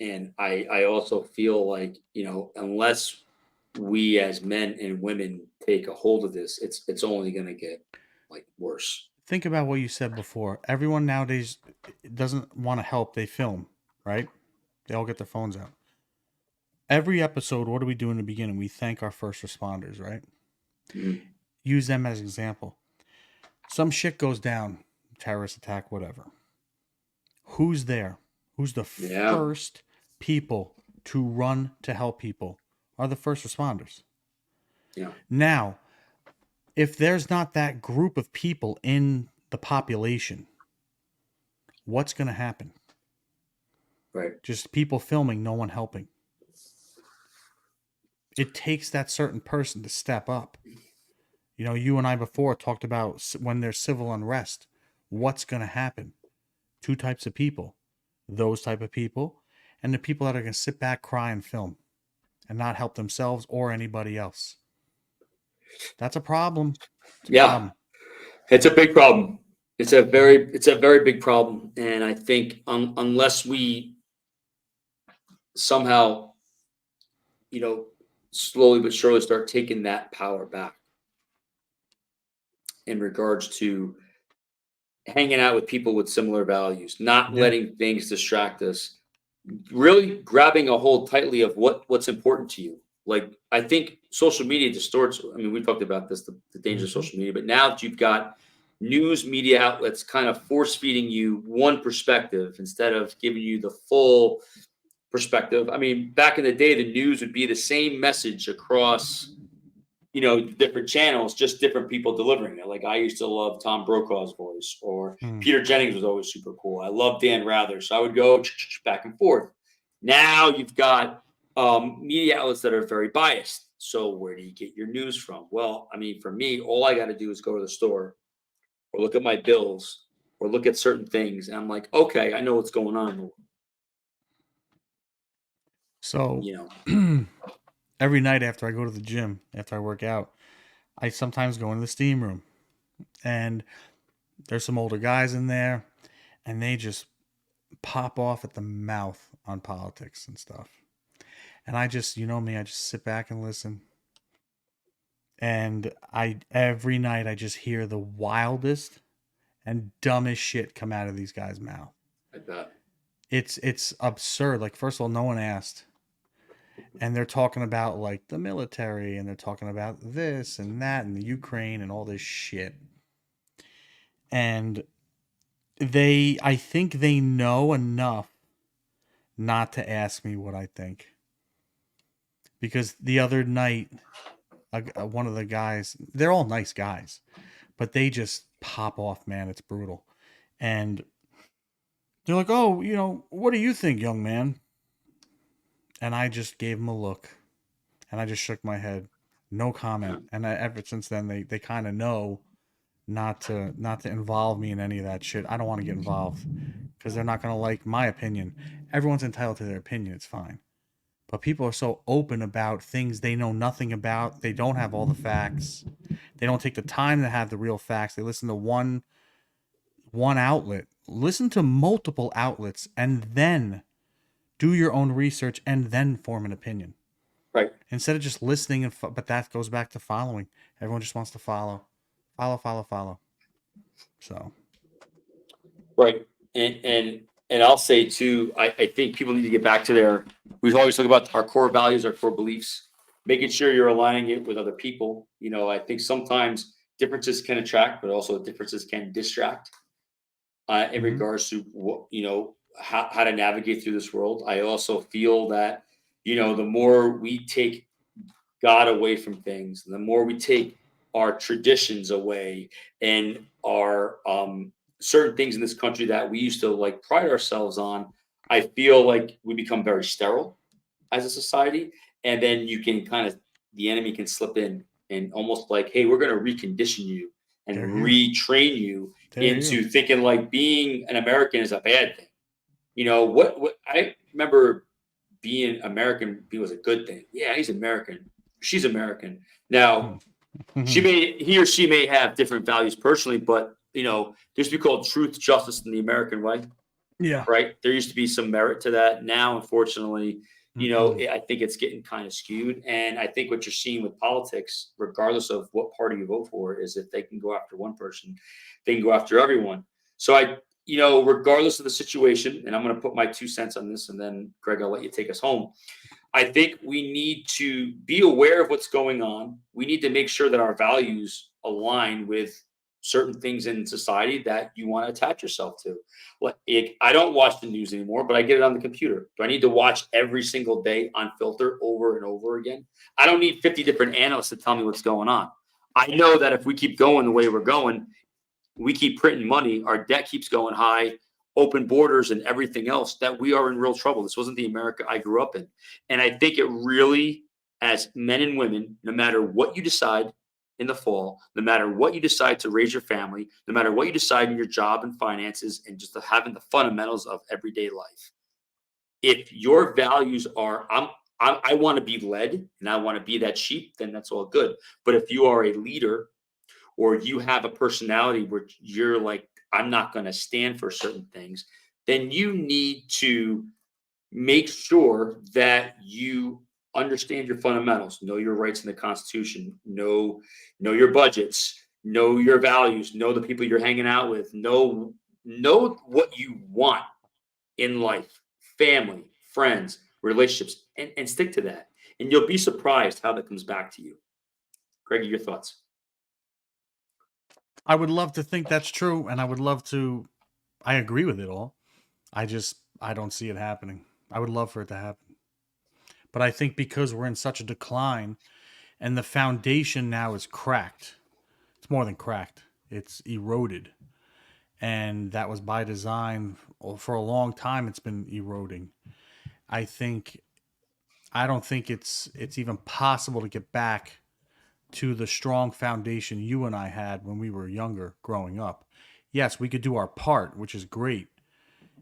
And I also feel like, unless we as men and women take a hold of this, it's only gonna get like worse. Think about what you said before. Everyone nowadays doesn't want to help, they film, right? They all get their phones out. Every episode, what do we do in the beginning? We thank our first responders, right? Mhm. Use them as an example. Some shit goes down, terrorist attack, whatever. Who's there? Who's the Yeah. first people to run to help people? Are the first responders. Yeah. Now, if there's not that group of people in the population, what's going to happen? Right. Just people filming, no one helping. It takes that certain person to step up. You know, you and I before talked about when there's civil unrest, what's going to happen? Two types of people: those type of people and the people that are going to sit back, cry, and film and not help themselves or anybody else. That's a problem. It's a Yeah. problem. It's a big problem. Mhm. It's a very big problem. And I think unless we somehow, you know, slowly but surely start taking that power back in regards to hanging out with people with similar values, not Yeah. letting things distract us, really grabbing a hold tightly of what's important to you. Like, I think social media distorts. I mean, we talked about this, the danger of Hmm. social media, but now that you've got news media outlets kind of force feeding you one perspective instead of giving you the full perspective. I mean, back in the day, the news would be the same message across, different channels, just different people delivering it. Like I used to love Tom Brokaw's voice, or Mm. Peter Jennings was always super cool. I love Dan Rather, so I would go back and forth. Now you've got media outlets that are very biased. So where do you get your news from? Well, I mean, for me, all I got to do is go to the store or look at my bills or look at certain things, and I'm like, okay, I know what's going on in the world. So You know, every night after I go to the gym, after I work out, I sometimes go into the steam room, and there's some older guys in there, and they just pop off at the mouth on politics and stuff. And I just, you know me, I just sit back and listen. And I every night I just hear the wildest and dumbest shit come out of these guys' mouth. I bet. It's absurd. Like, first of all, no one asked. And they're talking about like the military, and they're talking about this and that and the Ukraine and all this shit. And I think they know enough not to ask me what I think. Because the other night, one of the guys, they're all nice guys, but they just pop off, man. It's brutal. And they're like, oh, what do you think, young man? And I just gave them a look, and I just shook my head. No comment. And ever since then, they kind of know not to involve me in any of that shit. I don't want to get involved because they're not going to like my opinion. Everyone's entitled to their opinion. It's fine. But people are so open about things they know nothing about. They don't have all the facts. They don't take the time to have the real facts. They listen to one outlet. Listen to multiple outlets and then do your own research and then form an opinion. Right. Instead of just listening but that goes back to following. Everyone just wants to follow. Follow. So, Right. And I'll say too, I think people need to get back to we've always talked about our core values, our core beliefs, making sure you're aligning it with other people. I think sometimes differences can attract, but also differences can distract in mhm. regards to what, how to navigate through this world. I also feel that, the more we take God away from things, the more we take our traditions away and our certain things in this country that we used to like pride ourselves on, I feel like we become very sterile as a society. And then the enemy can slip in and almost like, hey, we're going to recondition you and They're here. retrain you They're here. into thinking like being an American is a bad thing. What I remember being American was a good thing. Yeah, he's American. She's American. Now, Mhm. he or she may have different values personally, but there used to be called truth, justice, in the American way, Yeah. right? There used to be some merit to that. Now, unfortunately, Mm-mm. I think it's getting kind of skewed. And I think what you're seeing with politics, regardless of what party you vote for, is if they can go after one person, they can go after everyone. So regardless of the situation, and I'm going to put my 2 cents on this, and then Greg, I'll let you take us home. I think we need to be aware of what's going on. We need to make sure that our values align with certain things in society that you want to attach yourself to. I don't watch the news anymore, but I get it on the computer. Do I need to watch every single day on filter over and over again? I don't need 50 different analysts to tell me what's going on. I know that if we keep going the way we're going, we keep printing money, our debt keeps going high, open borders and everything else, that we are in real trouble. This wasn't the America I grew up in. And I think it really, as men and women, no matter what you decide in the fall, no matter what you decide to raise your family, no matter what you decide in your job and finances, and just having the fundamentals of everyday life, if your values are, I want to be led and I want to be that sheep, then that's all good. But if you are a leader or you have a personality where you're like, I'm not going to stand for certain things, then you need to make sure that you understand your fundamentals, know your rights in the Constitution, know your budgets, know your values, know the people you're hanging out with, know what you want in life, family, friends, relationships, and stick to that. And you'll be surprised how that comes back to you. Greg, your thoughts? I would love to think that's true, and I would love to. I agree with it all. I don't see it happening. I would love for it to happen, but I think because we're in such a decline, and the foundation now is cracked. It's more than cracked. It's eroded, and that was by design. For a long time, it's been eroding. I think I don't think it's even possible to get back to the strong foundation you and I had when we were younger growing up. Yes, we could do our part, which is great,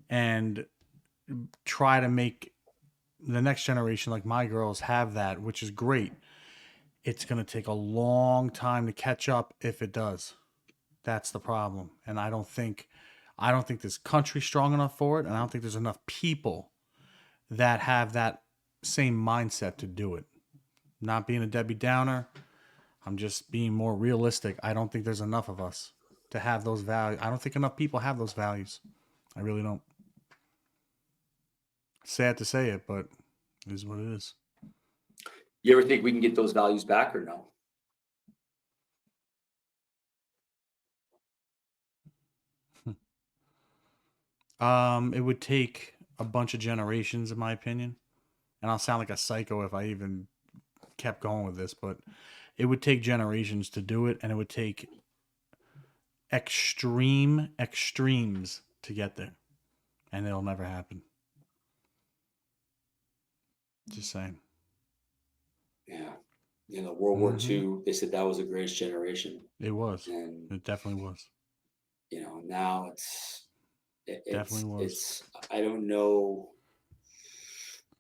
and try to make the next generation like my girls have that, which is great. It's going to take a long time to catch up if it does. That's the problem. And I don't think this country's strong enough for it, and I don't think there's enough people that have that same mindset to do it. Not being a Debbie Downer, I'm just being more realistic. I don't think there's enough of us to have those values. I don't think enough people have those values. I really don't. Sad to say it, but it is what it is. You ever think we can get those values back or no? It would take a bunch of generations, in my opinion. And I'll sound like a psycho if I even kept going with this, but it would take generations to do it, and it would take extremes to get there. And it'll never happen. Just saying. Yeah. You know, World War II, they said that was the greatest generation. It was. And, It definitely was. you know, now Definitely was. it's, I don't know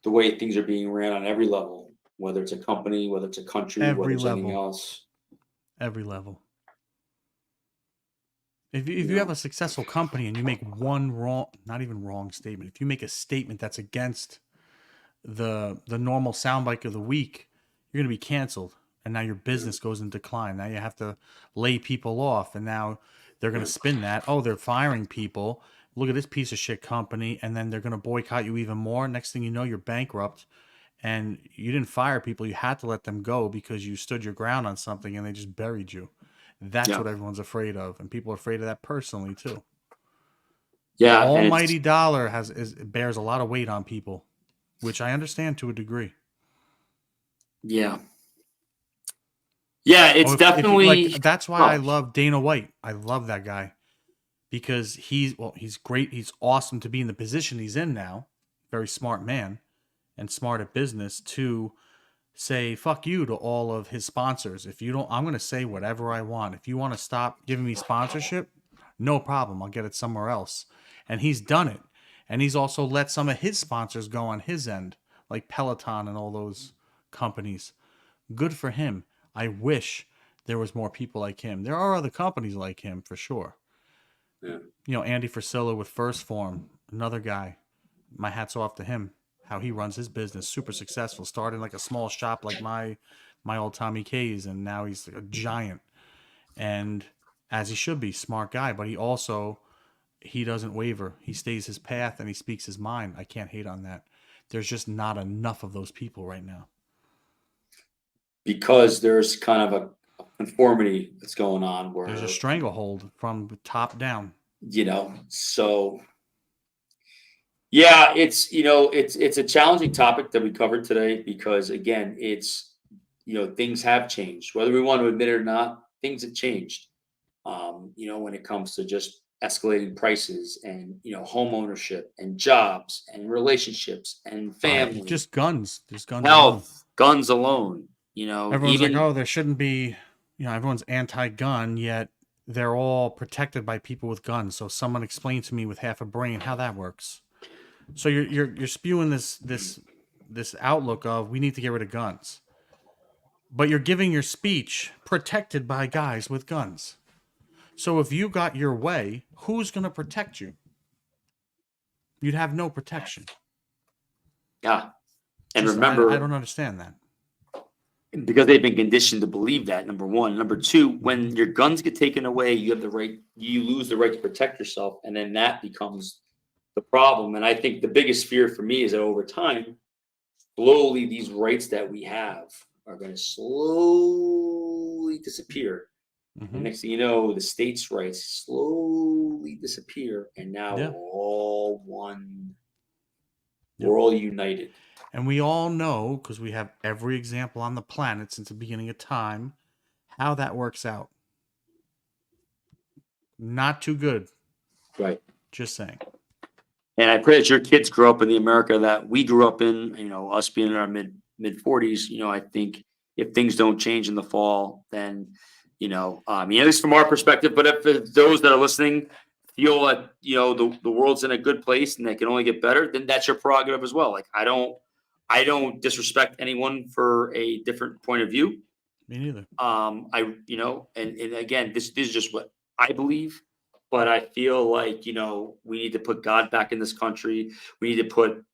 the way things are being ran on every level, whether it's a company, whether it's a country, whether Every it's anything level. else. Every level. If you You have know, a successful company and you make one wrong, not even wrong statement, if you make a statement that's against the normal soundbite of the week, you're going to be canceled, and now your business goes in decline. Now you have to lay people off, and now they're going to spin that. Oh, they're firing people. Look at this piece of shit company, and then they're going to boycott you even more. Next thing you know, you're bankrupt, and you didn't fire people. You had to let them go because you stood your ground on something, and they just buried you. That's yeah. what everyone's afraid of, and people are afraid of that personally too. The Yeah. And almighty dollar bears a lot of weight on people, which I understand to a degree. yeah. Yeah. It's If you like, definitely that's why I tough. love Dana White. I love that guy because he's great. He's awesome to be in the position he's in now. Very smart man and smart at business to say fuck you to all of his sponsors. If you don't, I'm going to say whatever I want. If you want to stop giving me sponsorship, no problem. I'll get it somewhere else. And he's done it. And he's also let some of his sponsors go on his end, like Peloton and all those companies. Good for him. I wish there was more people like him. There are other companies like him for sure. Yeah. You know, Andy Frisella with First Form, another guy. My hat's off to him. How he runs his business, super successful. Started like a small shop like my old Tommy K's, and now he's like a giant. And as he should be, smart guy. But he doesn't waver. He stays his path and he speaks his mind. I can't hate on that. There's just not enough of those people right now. Because there's kind of a conformity that's going on There's a where, stranglehold from the top down. you know, so yeah, it's a challenging topic that we covered today because again, things have changed. Whether we want to admit it or not, things have changed. When it comes to just escalating prices and home ownership and jobs and relationships and family, Just guns. There's guns alone. health, guns alone. Everyone's like, Even oh, there shouldn't be, everyone's anti-gun, yet they're all protected by people with guns. So someone explain to me with half a brain how that works. So you're spewing this outlook of we need to get rid of guns, but you're giving your speech protected by guys with guns. So if you got your way, who's going to protect you? You'd have no protection. yeah, and Just I remember, don't understand that. because they've been conditioned to believe that, number one. Number two, when your guns get taken away, you lose the right to protect yourself, and then that becomes the problem. And I think the biggest fear for me is that over time, slowly these rights that we have are going to slowly disappear. And Hmm. next thing you know, the states' rights slowly disappear, and now Yeah. we're all one. Yep. We're all united. And we all know, because we have every example on the planet since the beginning of time, how that works out. Not too good. Right. Just saying. And I pray that your kids grow up in the America that we grew up in. Us being in our mid 40s. I think if things don't change in the fall, then at least from our perspective. But if those that are listening feel that the world's in a good place and they can only get better, then that's your prerogative as well. Like I don't disrespect anyone for a different point of view. Me neither. And again, this is just what I believe, but I feel like, we need to put God back in this country. We need to put,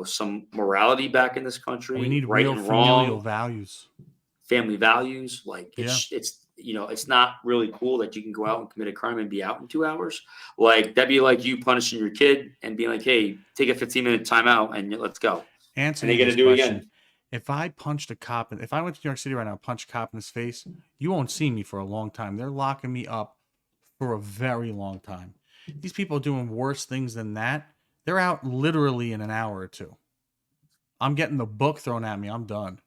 some morality back in this We country, need right real and familial wrong, values. family values. Like Yeah. it's not really cool that you can go out and commit a crime and be out in 2 hours. Like that'd be like you punishing your kid and being like, hey, take a 15-minute timeout and let's go. Answer And they me get to this do it question. again. If I punched a cop, if I went to New York City right now and punched a cop in his face, you won't see me for a long time. They're locking me up for a very long time. These people are doing worse things than that. They're out literally in an hour or two. I'm getting the book thrown at me. I'm done.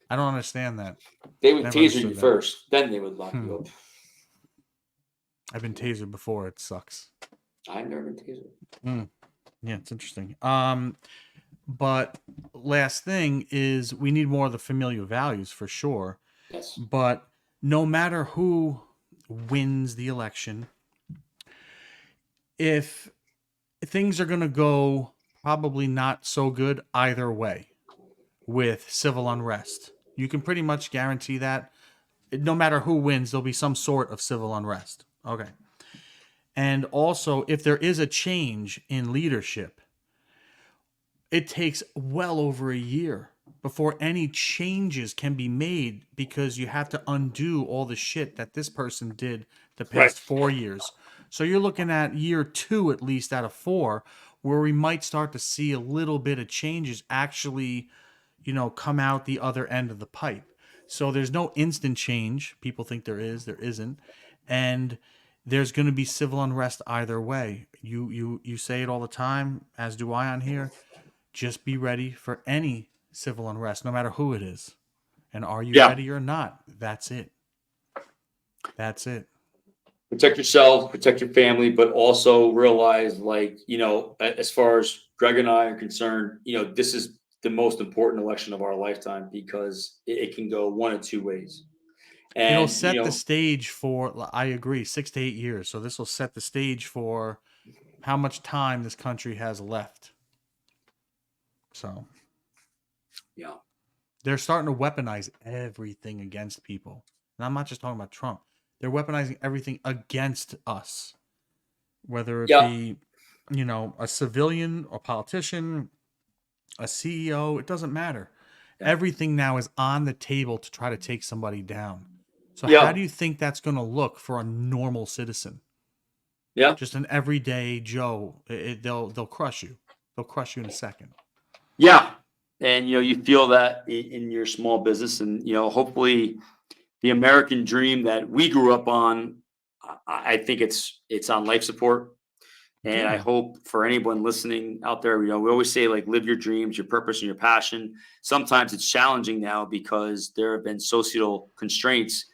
I don't understand that. They would Never taser you understood that. first, then they would lock Hmm. you up. I've been tasered before. It sucks. I've never been tasered. Yeah, it's interesting. But last thing is we need more of the familial values for sure. Yes. But no matter who wins the election, if things are going to go probably not so good either way with civil unrest, you can pretty much guarantee that no matter who wins, there'll be some sort of civil unrest. Okay. And also, if there is a change in leadership, it takes well over a year before any changes can be made because you have to undo all the shit that this person did the Right. past 4 years. So you're looking at year 2 at least out of 4 where we might start to see a little bit of changes actually, come out the other end of the pipe. So there's no instant change. People think there isn't. And there's going to be civil unrest either way. You say it all the time, as do I on here. Just be ready for any civil unrest, no matter who it is. And are you Yeah. ready or not? That's it. That's it. Protect yourself, protect your family, but also realize, like, as far as Greg and I are concerned, this is the most important election of our lifetime because it can go one of two ways. It'll And, set the stage for, I agree, 6 to 8 years. So this will set the stage for how much time this country has left. So yeah. they're starting to weaponize everything against people. And I'm not just talking about Trump. They're weaponizing everything against us, whether it Yeah. be, a civilian, a politician, a CEO, it doesn't matter. Yeah. Everything now is on the table to try to take somebody down. So how Yeah. do you think that's going to look for a normal citizen? Yeah. Just an everyday Joe. They'll crush you. They'll crush you in a second. Yeah. And, you feel that in your small business and, hopefully the American dream that we grew up on, I think it's on life support. And I Yeah. hope for anyone listening out there, we always say like live your dreams, your purpose, and your passion. Sometimes it's challenging now because there have been social constraints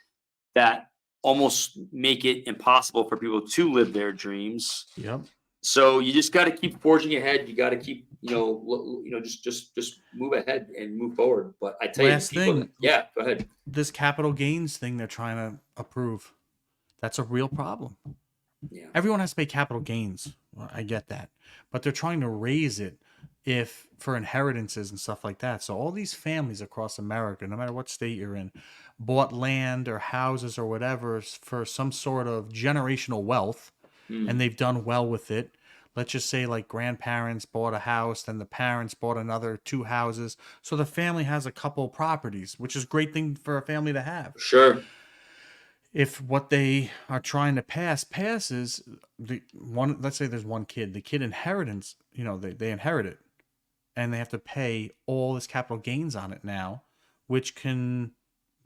that almost make it impossible for people to live their dreams. Yep. So you just got to keep forging ahead. You got to keep, just move ahead and move forward. But I tell you, the Last people that, thing, yeah, go ahead. this capital gains thing they're trying to approve. That's a real problem. Yeah, Everyone has to pay capital gains. Well, I get that. But they're trying to raise it if for inheritances and stuff like that. So all these families across America, no matter what state you're in, bought land or houses or whatever for some sort of generational wealth and they've done well with it. Let's just say like grandparents bought a house, then the parents bought another 2 houses. So the family has a couple properties, which is a great thing for a family to have. sure. If what they are trying to passes the one, let's say there's one kid, the kid inheritance, they inherit it and they have to pay all this capital gains on it now, which can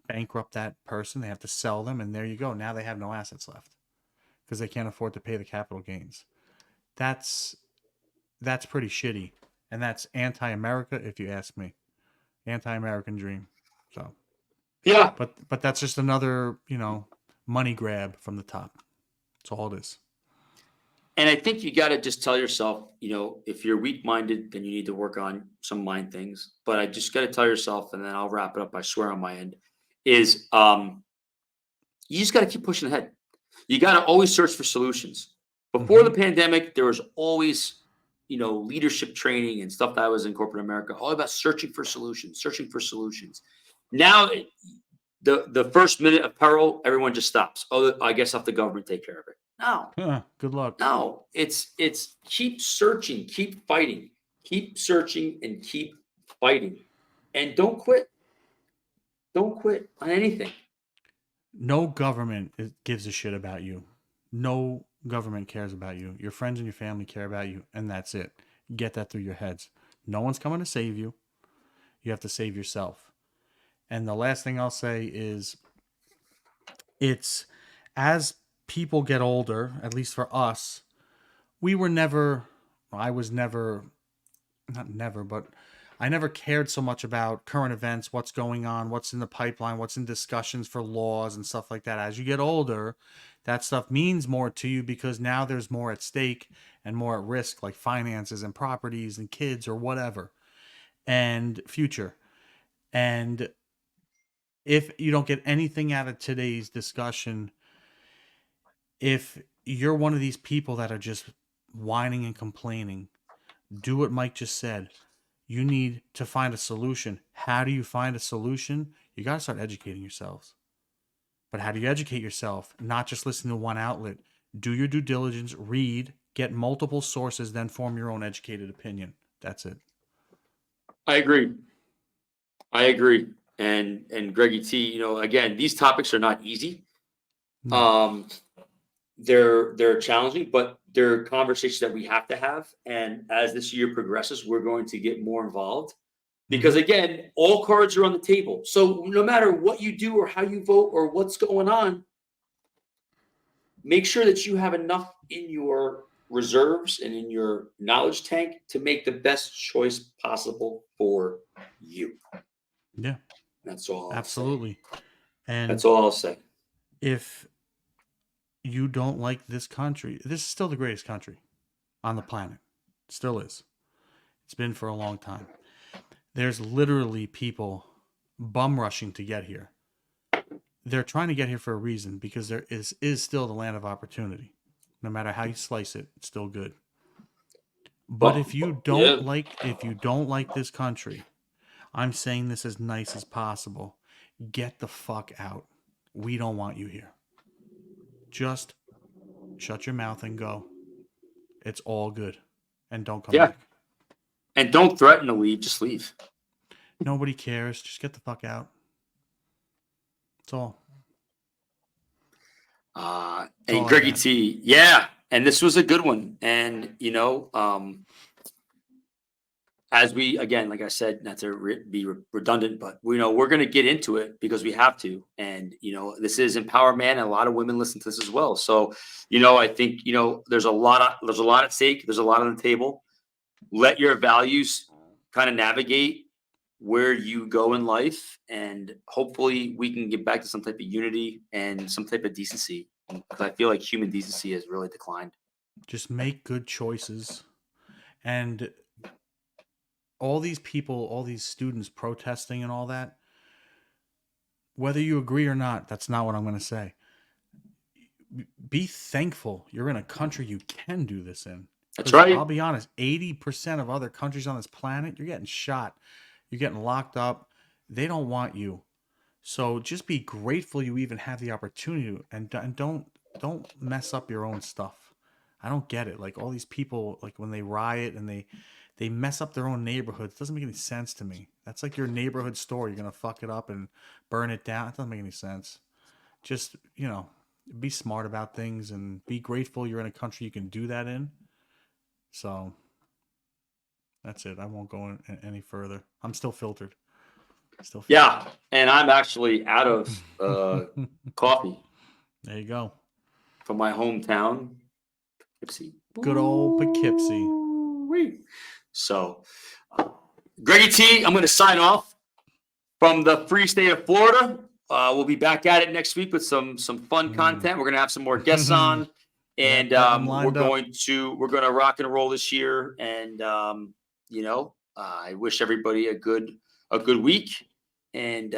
bankrupt that person. They have to sell them, and there you go. Now they have no assets left because they can't afford to pay the capital gains. That's pretty shitty, and that's anti-America, if you ask me. Anti-American dream. So, Yeah. but that's just another money grab from the top. That's all it is. And I think you got to just tell yourself, if you're weak minded, then you need to work on some mind things. But I just got to tell yourself, and then I'll wrap it up. I swear on my end, is you just got to keep pushing ahead. You got to always search for solutions. Before the pandemic, there was always, leadership training and stuff that I was in corporate America, all about searching for solutions, searching for solutions. Now, the first minute of peril, everyone just stops. Oh, I guess I'll have the government take care of it. No, Good luck. no, it's keep searching, keep fighting, keep searching, and keep fighting, and don't quit. Don't quit on anything. No government gives a shit about you. No government cares about you. Your friends and your family care about you, and that's it. Get that through your heads. No one's coming to save you. You have to save yourself. And the last thing I'll say is it's as people get older, at least for us, I was never, not never, but I never cared so much about current events, what's going on, what's in the pipeline, what's in discussions for laws and stuff like that. As you get older, that stuff means more to you because now there's more at stake and more at risk, like finances and properties and kids or whatever, and future. And if you don't get anything out of today's discussion, if you're one of these people that are just whining and complaining, do what Mike just said. You need to find a solution. How do you find a solution? You got to start educating yourselves. But how do you educate yourself? Not just listen to one outlet. Do your due diligence, read, get multiple sources, then form your own educated opinion. That's it. I agree. I agree. And Greggy T, again, these topics are not easy. No. They're challenging, but they're conversations that we have to have. And as this year progresses, we're going to get more involved because again, all cards are on the table. So no matter what you do or how you vote or what's going on, make sure that you have enough in your reserves and in your knowledge tank to make the best choice possible for you. Yeah. That's all I'll Absolutely. say. And That's all I'll say. if you don't like this country, this is still the greatest country on the planet. It still is. It's been for a long time. There's literally people bum rushing to get here. They're trying to get here for a reason because there is still the land of opportunity. No matter how you slice it, it's still good. But if you don't like this country, I'm saying this as nice as possible. Get the fuck out. We don't want you here. Just shut your mouth and go. It's all good. And don't come Yeah. back. And don't threaten to leave, just leave. Nobody cares. Just get the fuck out. That's all. And all I Greggy got. T, yeah. And this was a good one. And, as we, again, like I said, not to be redundant, but we're going to get into it because we have to. And, this is EmpowerMAN, and a lot of women listen to this as well. So, I think, there's a lot at stake. There's a lot on the table. Let your values kind of navigate where you go in life, and hopefully we can get back to some type of unity and some type of decency, because I feel like human decency has really declined. Just make good choices. And all these people, all these students protesting and all that, whether you agree or not, that's not what I'm going to say. Be thankful you're in a country you can do this in. That's right. I'll be honest, 80% of other countries on this planet, you're getting shot, you're getting locked up. They don't want you. So just be grateful you even have the opportunity, and don't mess up your own stuff. I don't get it. Like all these people, like when they riot and they mess up their own neighborhoods, it doesn't make any sense to me. That's like your neighborhood store. You're gonna fuck it up and burn it down. It doesn't make any sense. Just be smart about things and be grateful you're in a country you can do that in. So that's it. I won't go any further. I'm still filtered. Still feel Yeah, and I'm actually out of coffee There you go. from my hometown, Poughkeepsie. Good old Poughkeepsie. Ooh-wee. So, Greggy T, I'm going to sign off from the free state of Florida. We'll be back at it next week with some fun content. We're going to have some more guests on, and Yeah, I'm lined up. we're going to rock and roll this year. And I wish everybody a good week. And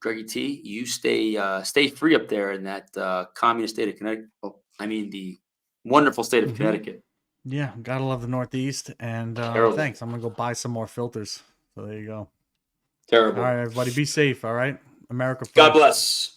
Greggy T, you stay free up there in that communist state of Connecticut. Oh, I mean the wonderful state of Connecticut. Yeah, gotta love the Northeast. And Terrible. thanks. I'm gonna go buy some more filters. So there you go. Terrible. All right, everybody, be safe. All right, America first. God bless.